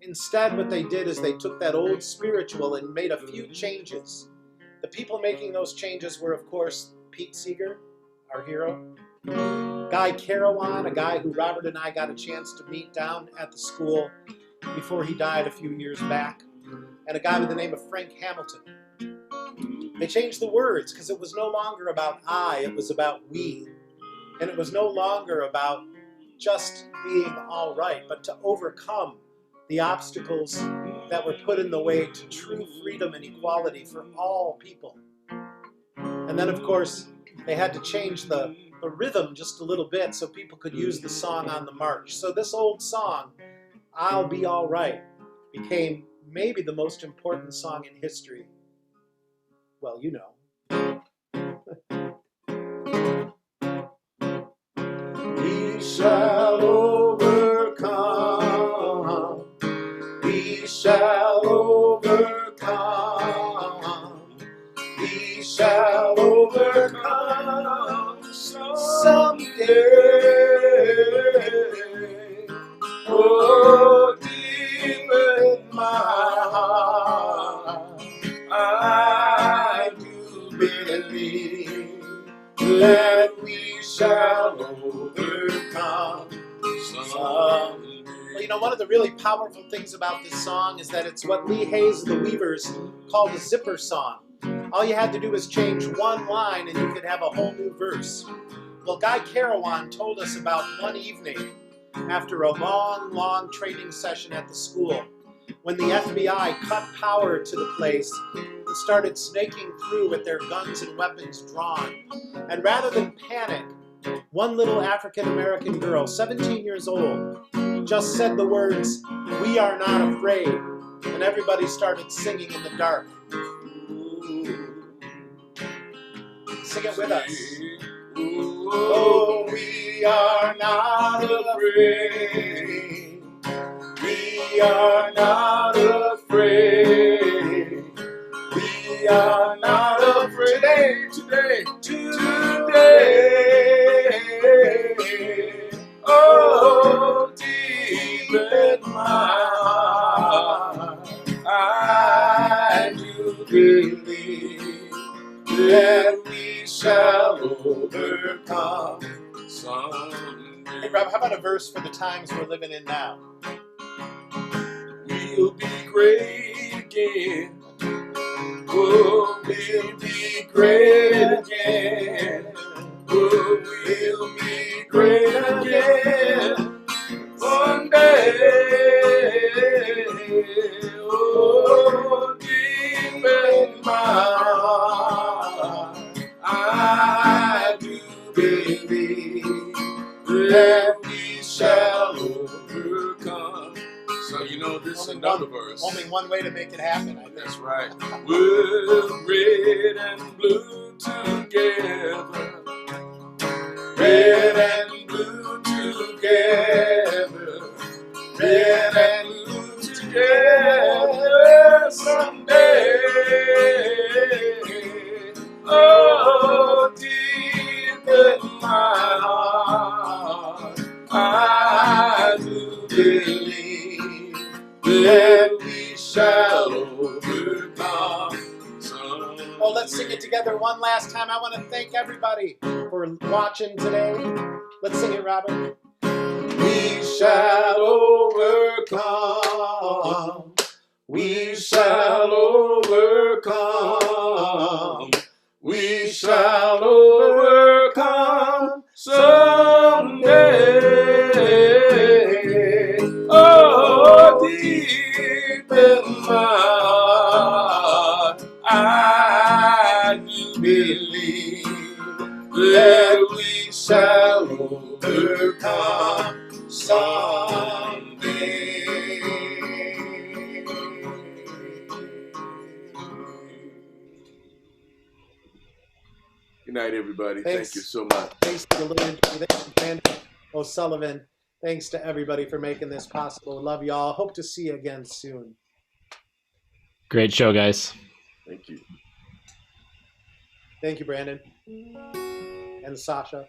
instead what they did is they took that old spiritual and made a few changes. The people making those changes were, of course, Pete Seeger, our hero, Guy Carawan, a guy who Robert and I got a chance to meet down at the school before he died a few years back, and a guy by the name of Frank Hamilton. They changed the words because it was no longer about I, it was about we. And it was no longer about just being all right, but to overcome the obstacles that were put in the way to true freedom and equality for all people. And then, of course, they had to change the rhythm just a little bit so people could use the song on the march. So this old song, I'll Be All Right, became maybe the most important song in history. Well, you know. We shall overcome. We shall overcome. We shall overcome someday. Oh, deep in my heart, I do believe that we shall overcome someday. Well, you know, one of the really powerful things about this song is that it's what Lee Hayes of the Weavers called a zipper song. All you had to do was change one line and you could have a whole new verse. Well, Guy Carawan told us about one evening after a long, long training session at the school when the FBI cut power to the place and started snaking through with their guns and weapons drawn. And rather than panic, one little African-American girl, 17 years old, just said the words, "We are not afraid," and everybody started singing in the dark. Sing it with us. Oh, we are not afraid. We are not afraid. We are not afraid today. Oh, deep in my heart, I do believe that we shall overcome someday. Hey, Rob, how about a verse for the times we're living in now? We'll be great again. Oh, we'll be great again. Oh, we'll be great again one day. Oh, deep in my heart, I do believe that we shall overcome. So you know this is another verse. Only one way to make it happen, I think. That's right. We're red and blue together. Red and blue together. Red and blue together someday. Oh, deep in my heart, I do believe that we shall overcome someday. Oh, let's sing it together one last time. I want to thank everybody for watching today. Let's sing it, Robert. We shall overcome. We shall overcome. We shall overcome someday. Oh, dear. deep in my heart, I do believe that we shall overcome someday. Good night, everybody. Thanks. Thank you so much. Thanks to Linden Tree. Thanks to Brandon O'Sullivan. Thanks to everybody for making this possible. Love y'all. Hope to see you again soon. Great show, guys. Thank you. Thank you, Brandon. And Sasha.